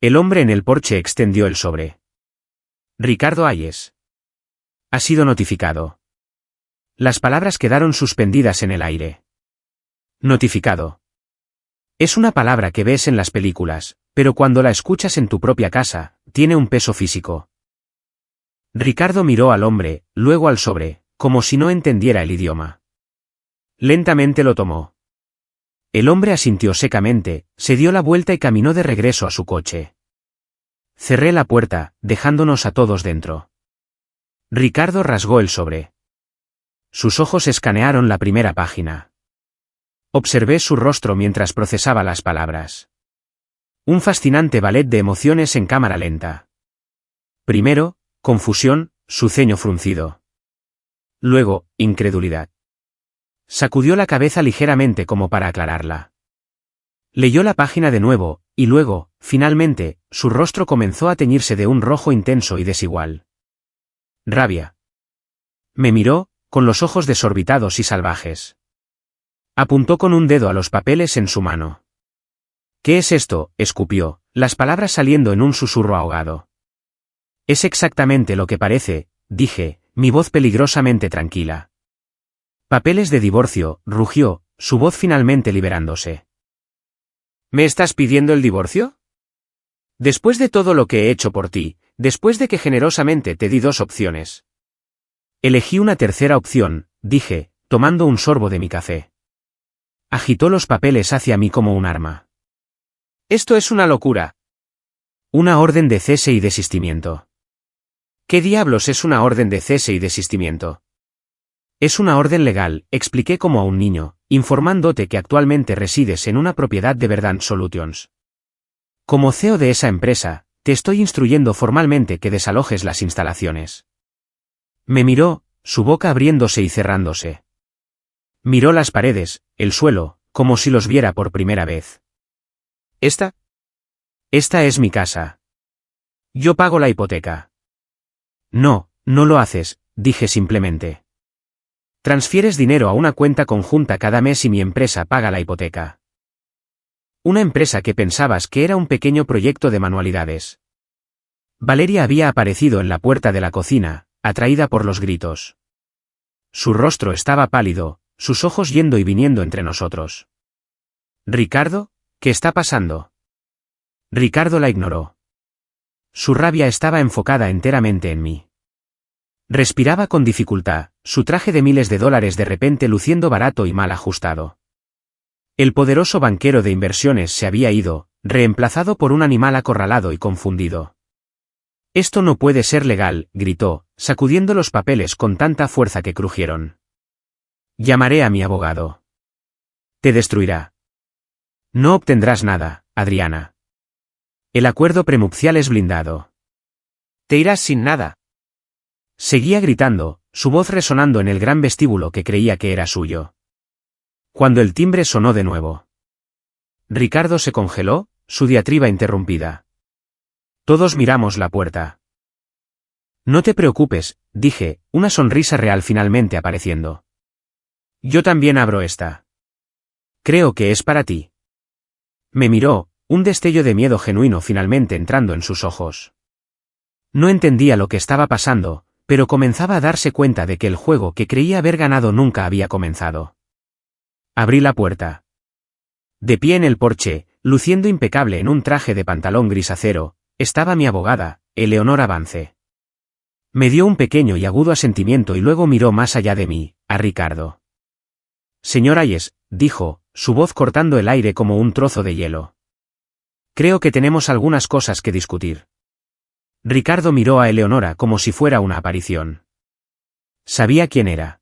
[SPEAKER 1] El hombre en el porche extendió el sobre. Ricardo Hayes. Ha sido notificado. Las palabras quedaron suspendidas en el aire. Notificado. Es una palabra que ves en las películas, pero cuando la escuchas en tu propia casa, tiene un peso físico. Ricardo miró al hombre, luego al sobre, como si no entendiera el idioma. Lentamente lo tomó. El hombre asintió secamente, se dio la vuelta y caminó de regreso a su coche. Cerré la puerta, dejándonos a todos dentro. Ricardo rasgó el sobre. Sus ojos escanearon la primera página. Observé su rostro mientras procesaba las palabras. Un fascinante ballet de emociones en cámara lenta. Primero, confusión, su ceño fruncido. Luego, incredulidad. Sacudió la cabeza ligeramente como para aclararla. Leyó la página de nuevo, y luego, finalmente, su rostro comenzó a teñirse de un rojo intenso y desigual. Rabia. Me miró, con los ojos desorbitados y salvajes. Apuntó con un dedo a los papeles en su mano. ¿Qué es esto?, escupió, las palabras saliendo en un susurro ahogado. Es exactamente lo que parece, dije, mi voz peligrosamente tranquila. Papeles de divorcio, rugió, su voz finalmente liberándose. ¿Me estás pidiendo el divorcio? Después de todo lo que he hecho por ti, después de que generosamente te di 2 opciones. Elegí una tercera opción, dije, tomando un sorbo de mi café. Agitó los papeles hacia mí como un arma. Esto es una locura. Una orden de cese y desistimiento. ¿Qué diablos es una orden de cese y desistimiento? Es una orden legal, expliqué como a un niño, informándote que actualmente resides en una propiedad de Verdant Solutions. Como CEO de esa empresa, te estoy instruyendo formalmente que desalojes las instalaciones. Me miró, su boca abriéndose y cerrándose. Miró las paredes, el suelo, como si los viera por primera vez. ¿Esta? Esta es mi casa. Yo pago la hipoteca. No, no lo haces, dije simplemente. Transfieres dinero a una cuenta conjunta cada mes y mi empresa paga la hipoteca. Una empresa que pensabas que era un pequeño proyecto de manualidades. Valeria había aparecido en la puerta de la cocina, atraída por los gritos. Su rostro estaba pálido, sus ojos yendo y viniendo entre nosotros. «Ricardo, ¿qué está pasando?» Ricardo la ignoró. Su rabia estaba enfocada enteramente en mí. Respiraba con dificultad, su traje de miles de dólares de repente luciendo barato y mal ajustado. El poderoso banquero de inversiones se había ido, reemplazado por un animal acorralado y confundido. «Esto no puede ser legal», gritó, sacudiendo los papeles con tanta fuerza que crujieron. «Llamaré a mi abogado. Te destruirá. No obtendrás nada, Adriana. El acuerdo prenupcial es blindado. Te irás sin nada». Seguía gritando, su voz resonando en el gran vestíbulo que creía que era suyo. Cuando el timbre sonó de nuevo. Ricardo se congeló, su diatriba interrumpida. Todos miramos la puerta. «No te preocupes», dije, una sonrisa real finalmente apareciendo. «Yo también abro esta. Creo que es para ti». Me miró, un destello de miedo genuino finalmente entrando en sus ojos. No entendía lo que estaba pasando, pero comenzaba a darse cuenta de que el juego que creía haber ganado nunca había comenzado. Abrí la puerta. De pie en el porche, luciendo impecable en un traje de pantalón gris acero, estaba mi abogada, Eleonora Vance. Me dio un pequeño y agudo asentimiento y luego miró más allá de mí, a Ricardo. «Señor Hayes», dijo, su voz cortando el aire como un trozo de hielo. «Creo que tenemos algunas cosas que discutir». Ricardo miró a Eleonora como si fuera una aparición. Sabía quién era.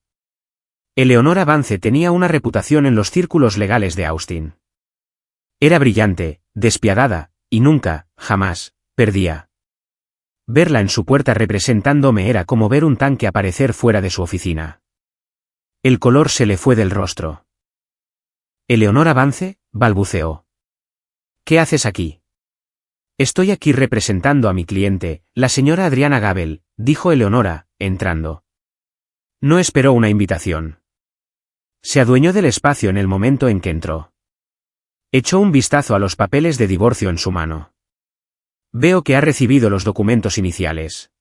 [SPEAKER 1] Eleonora Vance tenía una reputación en los círculos legales de Austin. Era brillante, despiadada, y nunca, jamás, perdía. Verla en su puerta representándome era como ver un tanque aparecer fuera de su oficina. El color se le fue del rostro. «Eleonora Vance», balbuceó. «¿Qué haces aquí?» «Estoy aquí representando a mi cliente, la señora Adriana Gabel», dijo Eleonora, entrando. No esperó una invitación. Se adueñó del espacio en el momento en que entró. Echó un vistazo a los papeles de divorcio en su mano. «Veo que ha recibido los documentos iniciales.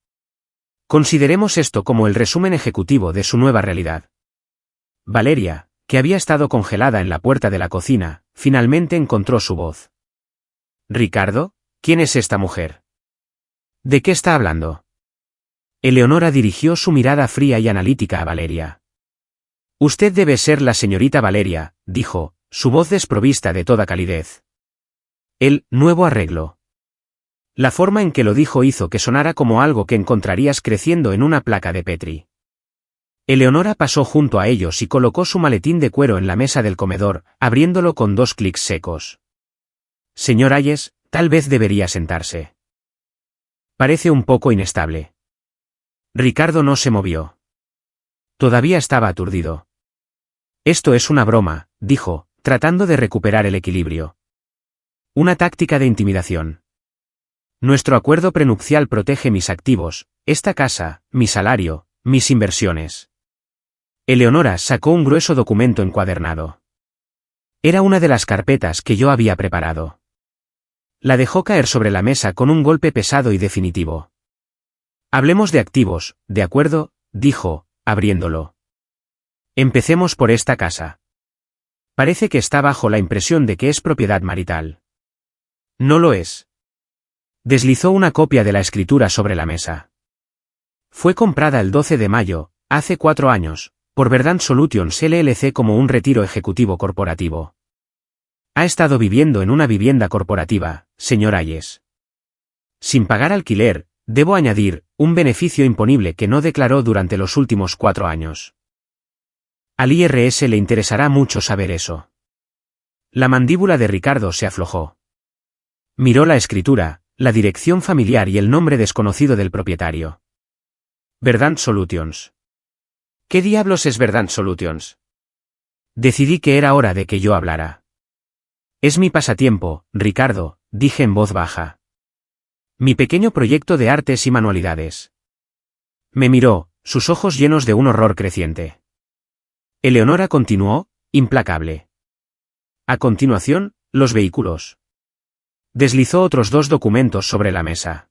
[SPEAKER 1] Consideremos esto como el resumen ejecutivo de su nueva realidad». Valeria, que había estado congelada en la puerta de la cocina, finalmente encontró su voz. «Ricardo, ¿quién es esta mujer? ¿De qué está hablando?» Eleonora dirigió su mirada fría y analítica a Valeria. «Usted debe ser la señorita Valeria», dijo, su voz desprovista de toda calidez. «El nuevo arreglo». La forma en que lo dijo hizo que sonara como algo que encontrarías creciendo en una placa de Petri. Eleonora pasó junto a ellos y colocó su maletín de cuero en la mesa del comedor, abriéndolo con 2 clics secos. «Señor Hayes, tal vez debería sentarse. Parece un poco inestable». Ricardo no se movió. Todavía estaba aturdido. «Esto es una broma», dijo, tratando de recuperar el equilibrio. «Una táctica de intimidación. Nuestro acuerdo prenupcial protege mis activos, esta casa, mi salario, mis inversiones». Eleonora sacó un grueso documento encuadernado. Era una de las carpetas que yo había preparado. La dejó caer sobre la mesa con un golpe pesado y definitivo. «Hablemos de activos, ¿de acuerdo?», dijo, abriéndolo. «Empecemos por esta casa. Parece que está bajo la impresión de que es propiedad marital. No lo es». Deslizó una copia de la escritura sobre la mesa. «Fue comprada el 12 de mayo, hace 4 años, por Verdant Solutions LLC como un retiro ejecutivo corporativo. Ha estado viviendo en una vivienda corporativa, señor Hayes. Sin pagar alquiler, debo añadir, un beneficio imponible que no declaró durante los últimos 4 años. Al IRS le interesará mucho saber eso». La mandíbula de Ricardo se aflojó. Miró la escritura, la dirección familiar y el nombre desconocido del propietario. Verdant Solutions. ¿Qué diablos es Verdant Solutions? Decidí que era hora de que yo hablara. Es mi pasatiempo, Ricardo, dije en voz baja. Mi pequeño proyecto de artes y manualidades. Me miró, sus ojos llenos de un horror creciente. Eleonora continuó, implacable. A continuación, los vehículos. Deslizó otros 2 documentos sobre la mesa.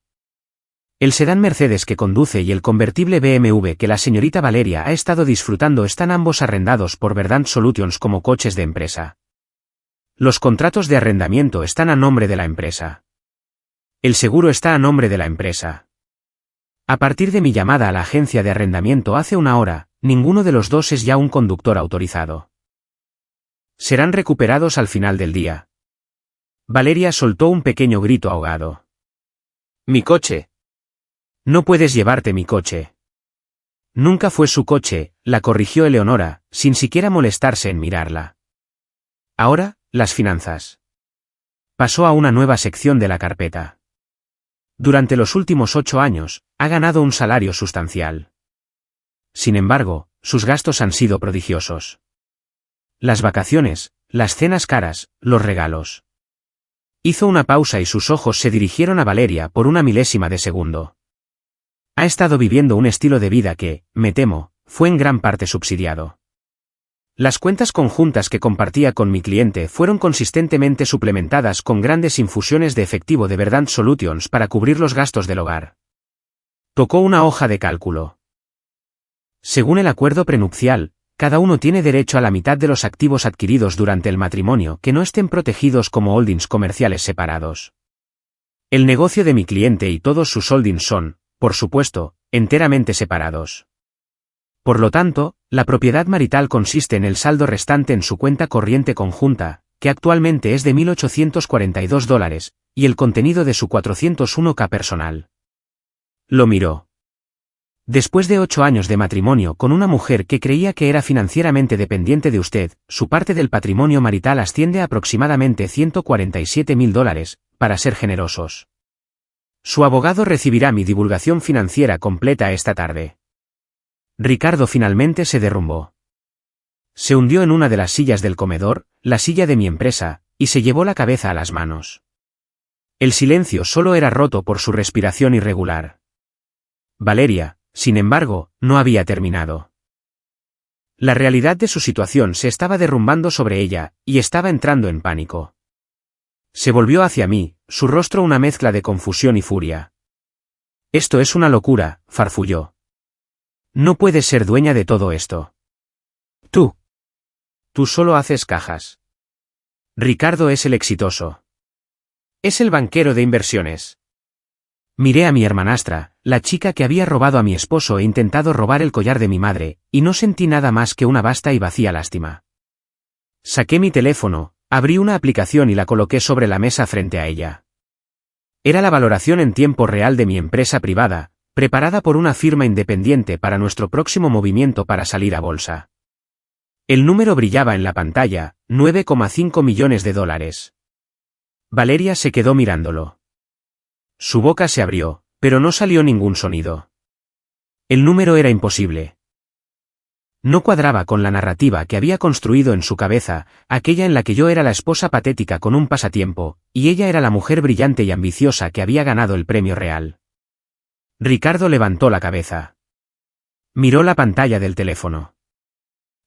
[SPEAKER 1] El sedán Mercedes que conduce y el convertible BMW que la señorita Valeria ha estado disfrutando están ambos arrendados por Verdant Solutions como coches de empresa. Los contratos de arrendamiento están a nombre de la empresa. El seguro está a nombre de la empresa. A partir de mi llamada a la agencia de arrendamiento hace una hora, ninguno de los dos es ya un conductor autorizado. Serán recuperados al final del día. Valeria soltó un pequeño grito ahogado. ¡Mi coche! No puedes llevarte mi coche. Nunca fue su coche, la corrigió Eleonora, sin siquiera molestarse en mirarla. Ahora, las finanzas. Pasó a una nueva sección de la carpeta. Durante los últimos 8 años, ha ganado un salario sustancial. Sin embargo, sus gastos han sido prodigiosos. Las vacaciones, las cenas caras, los regalos. Hizo una pausa y sus ojos se dirigieron a Valeria por una milésima de segundo. Ha estado viviendo un estilo de vida que, me temo, fue en gran parte subsidiado. Las cuentas conjuntas que compartía con mi cliente fueron consistentemente suplementadas con grandes infusiones de efectivo de Verdant Solutions para cubrir los gastos del hogar. Tocó una hoja de cálculo. Según el acuerdo prenupcial, cada uno tiene derecho a la mitad de los activos adquiridos durante el matrimonio que no estén protegidos como holdings comerciales separados. El negocio de mi cliente y todos sus holdings son, por supuesto, enteramente separados. Por lo tanto, la propiedad marital consiste en el saldo restante en su cuenta corriente conjunta, que actualmente es de $1.842, y el contenido de su 401k personal. Lo miró. Después de 8 años de matrimonio con una mujer que creía que era financieramente dependiente de usted, su parte del patrimonio marital asciende a aproximadamente $147.000, para ser generosos. Su abogado recibirá mi divulgación financiera completa esta tarde. Ricardo finalmente se derrumbó. Se hundió en una de las sillas del comedor, la silla de mi empresa, y se llevó la cabeza a las manos. El silencio solo era roto por su respiración irregular. Valeria, sin embargo, no había terminado. La realidad de su situación se estaba derrumbando sobre ella, y estaba entrando en pánico. Se volvió hacia mí, su rostro una mezcla de confusión y furia. Esto es una locura, farfulló. No puedes ser dueña de todo esto. Tú solo haces cajas. Ricardo es el exitoso. Es el banquero de inversiones. Miré a mi hermanastra, la chica que había robado a mi esposo e intentado robar el collar de mi madre, y no sentí nada más que una vasta y vacía lástima. Saqué mi teléfono, abrí una aplicación y la coloqué sobre la mesa frente a ella. Era la valoración en tiempo real de mi empresa privada, preparada por una firma independiente para nuestro próximo movimiento para salir a bolsa. El número brillaba en la pantalla, $9,5 millones. Valeria se quedó mirándolo. Su boca se abrió, pero no salió ningún sonido. El número era imposible. No cuadraba con la narrativa que había construido en su cabeza, aquella en la que yo era la esposa patética con un pasatiempo, y ella era la mujer brillante y ambiciosa que había ganado el premio real. Ricardo levantó la cabeza. Miró la pantalla del teléfono.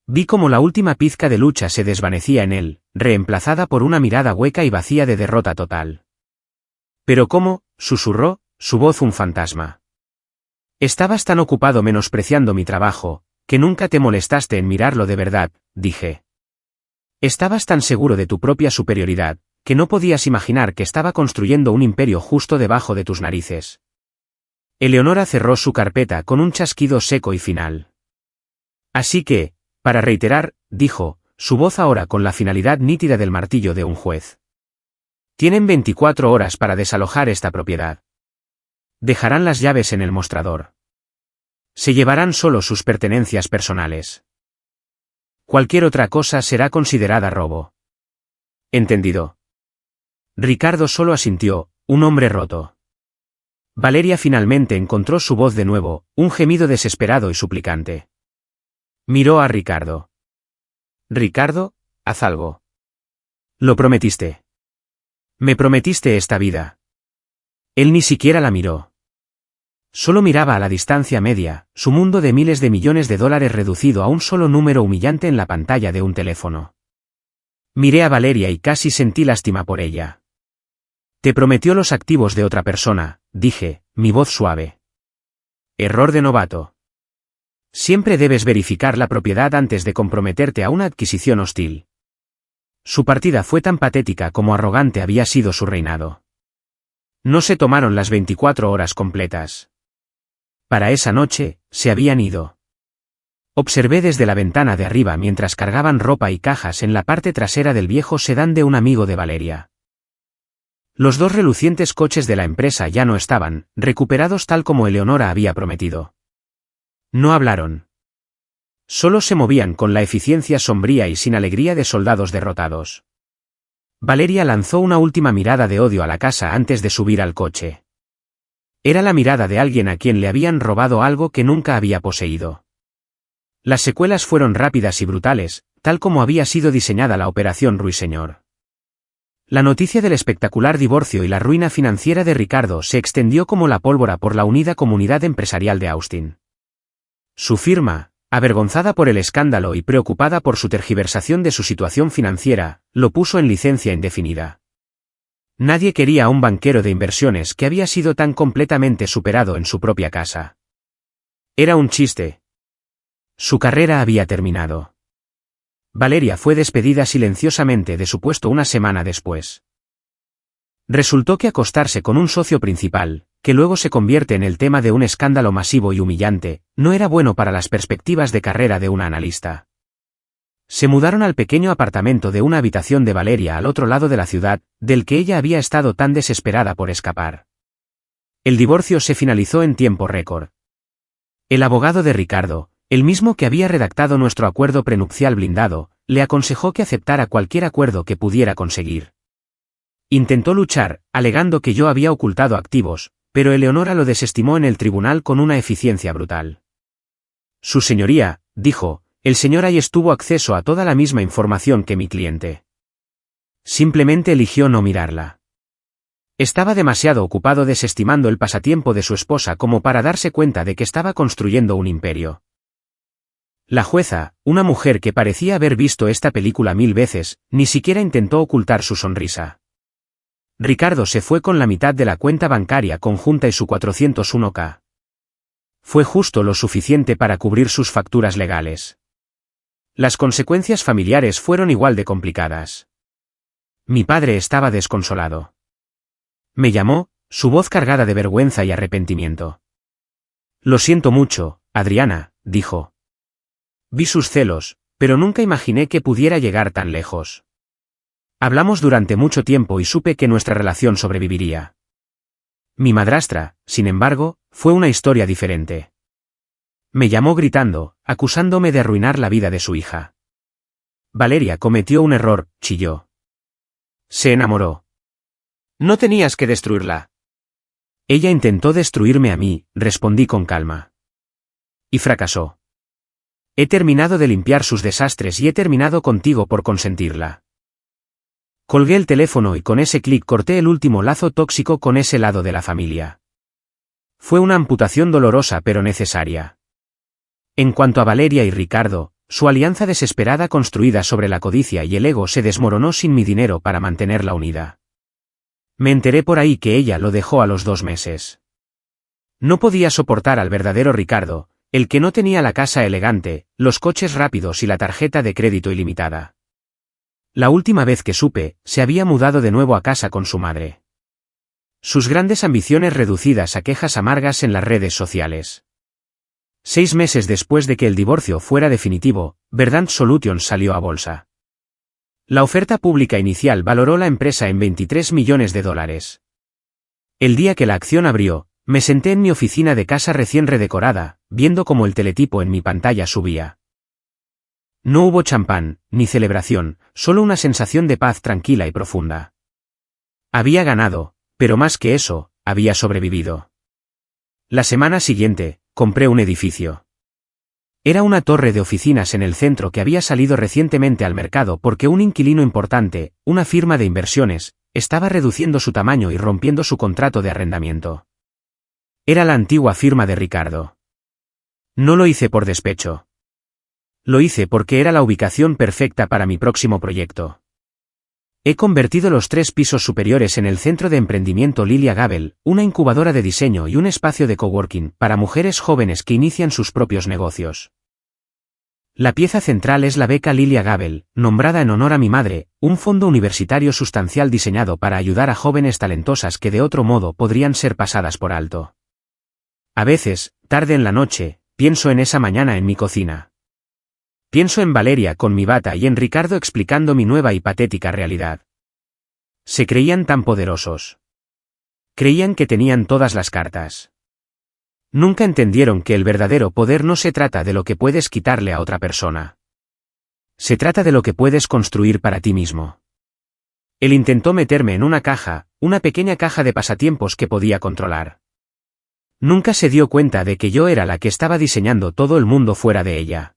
[SPEAKER 1] Vi cómo la última pizca de lucha se desvanecía en él, reemplazada por una mirada hueca y vacía de derrota total. «¿Pero cómo?», susurró, su voz un fantasma. «Estabas tan ocupado menospreciando mi trabajo, que nunca te molestaste en mirarlo de verdad», dije. «Estabas tan seguro de tu propia superioridad, que no podías imaginar que estaba construyendo un imperio justo debajo de tus narices». Eleonora cerró su carpeta con un chasquido seco y final. «Así que, para reiterar», dijo, su voz ahora con la finalidad nítida del martillo de un juez. «Tienen 24 horas para desalojar esta propiedad. Dejarán las llaves en el mostrador. Se llevarán solo sus pertenencias personales. Cualquier otra cosa será considerada robo». «Entendido». Ricardo solo asintió, un hombre roto. Valeria finalmente encontró su voz de nuevo, un gemido desesperado y suplicante. Miró a Ricardo. Ricardo, haz algo. Lo prometiste. Me prometiste esta vida. Él ni siquiera la miró. Solo miraba a la distancia media, su mundo de miles de millones de dólares reducido a un solo número humillante en la pantalla de un teléfono. Miré a Valeria y casi sentí lástima por ella. Te prometió los activos de otra persona, dije, mi voz suave. Error de novato. Siempre debes verificar la propiedad antes de comprometerte a una adquisición hostil. Su partida fue tan patética como arrogante había sido su reinado. No se tomaron las 24 horas completas. Para esa noche, se habían ido. Observé desde la ventana de arriba mientras cargaban ropa y cajas en la parte trasera del viejo sedán de un amigo de Valeria. Los dos relucientes coches de la empresa ya no estaban, recuperados tal como Eleonora había prometido. No hablaron. Solo se movían con la eficiencia sombría y sin alegría de soldados derrotados. Valeria lanzó una última mirada de odio a la casa antes de subir al coche. Era la mirada de alguien a quien le habían robado algo que nunca había poseído. Las secuelas fueron rápidas y brutales, tal como había sido diseñada la Operación Ruiseñor. La noticia del espectacular divorcio y la ruina financiera de Ricardo se extendió como la pólvora por la unida comunidad empresarial de Austin. Su firma, avergonzada por el escándalo y preocupada por su tergiversación de su situación financiera, lo puso en licencia indefinida. Nadie quería a un banquero de inversiones que había sido tan completamente superado en su propia casa. Era un chiste. Su carrera había terminado. Valeria fue despedida silenciosamente de su puesto una semana después. Resultó que acostarse con un socio principal, que luego se convierte en el tema de un escándalo masivo y humillante, no era bueno para las perspectivas de carrera de una analista. Se mudaron al pequeño apartamento de una habitación de Valeria al otro lado de la ciudad, del que ella había estado tan desesperada por escapar. El divorcio se finalizó en tiempo récord. El abogado de Ricardo, el mismo que había redactado nuestro acuerdo prenupcial blindado, le aconsejó que aceptara cualquier acuerdo que pudiera conseguir. Intentó luchar, alegando que yo había ocultado activos, pero Eleonora lo desestimó en el tribunal con una eficiencia brutal. Su señoría, dijo, el señor Hayes tuvo acceso a toda la misma información que mi cliente. Simplemente eligió no mirarla. Estaba demasiado ocupado desestimando el pasatiempo de su esposa como para darse cuenta de que estaba construyendo un imperio. La jueza, una mujer que parecía haber visto esta película 1000 veces, ni siquiera intentó ocultar su sonrisa. Ricardo se fue con la mitad de la cuenta bancaria conjunta y su 401k. Fue justo lo suficiente para cubrir sus facturas legales. Las consecuencias familiares fueron igual de complicadas. Mi padre estaba desconsolado. Me llamó, su voz cargada de vergüenza y arrepentimiento. Lo siento mucho, Adriana, dijo. Vi sus celos, pero nunca imaginé que pudiera llegar tan lejos. Hablamos durante mucho tiempo y supe que nuestra relación sobreviviría. Mi madrastra, sin embargo, fue una historia diferente. Me llamó gritando, acusándome de arruinar la vida de su hija. Valeria cometió un error, chilló. Se enamoró. No tenías que destruirla. Ella intentó destruirme a mí, respondí con calma. Y fracasó. He terminado de limpiar sus desastres y he terminado contigo por consentirla. Colgué el teléfono y con ese clic corté el último lazo tóxico con ese lado de la familia. Fue una amputación dolorosa pero necesaria. En cuanto a Valeria y Ricardo, su alianza desesperada construida sobre la codicia y el ego se desmoronó sin mi dinero para mantenerla unida. Me enteré por ahí que ella lo dejó a los 2 meses. No podía soportar al verdadero Ricardo, el que no tenía la casa elegante, los coches rápidos y la tarjeta de crédito ilimitada. La última vez que supe, se había mudado de nuevo a casa con su madre. Sus grandes ambiciones reducidas a quejas amargas en las redes sociales. 6 meses después de que el divorcio fuera definitivo, Verdant Solutions salió a bolsa. La oferta pública inicial valoró la empresa en $23 millones. El día que la acción abrió, me senté en mi oficina de casa recién redecorada, viendo cómo el teletipo en mi pantalla subía. No hubo champán, ni celebración, solo una sensación de paz tranquila y profunda. Había ganado, Pero más que eso, había sobrevivido. La semana siguiente, compré un edificio. Era una torre de oficinas en el centro que había salido recientemente al mercado porque un inquilino importante, una firma de inversiones, estaba reduciendo su tamaño y rompiendo su contrato de arrendamiento. Era la antigua firma de Ricardo. No lo hice por despecho. Lo hice porque era la ubicación perfecta para mi próximo proyecto. He convertido los 3 pisos superiores en el centro de emprendimiento Lilia Gabel, una incubadora de diseño y un espacio de coworking para mujeres jóvenes que inician sus propios negocios. La pieza central es la beca Lilia Gabel, nombrada en honor a mi madre, un fondo universitario sustancial diseñado para ayudar a jóvenes talentosas que de otro modo podrían ser pasadas por alto. A veces, tarde en la noche, pienso en esa mañana en mi cocina. Pienso en Valeria con mi bata y en Ricardo explicando mi nueva y patética realidad. Se creían tan poderosos. Creían que tenían todas las cartas. Nunca entendieron que el verdadero poder no se trata de lo que puedes quitarle a otra persona. Se trata de lo que puedes construir para ti mismo. Él intentó meterme en una caja, una pequeña caja de pasatiempos que podía controlar. Nunca se dio cuenta de que yo era la que estaba diseñando todo el mundo fuera de ella.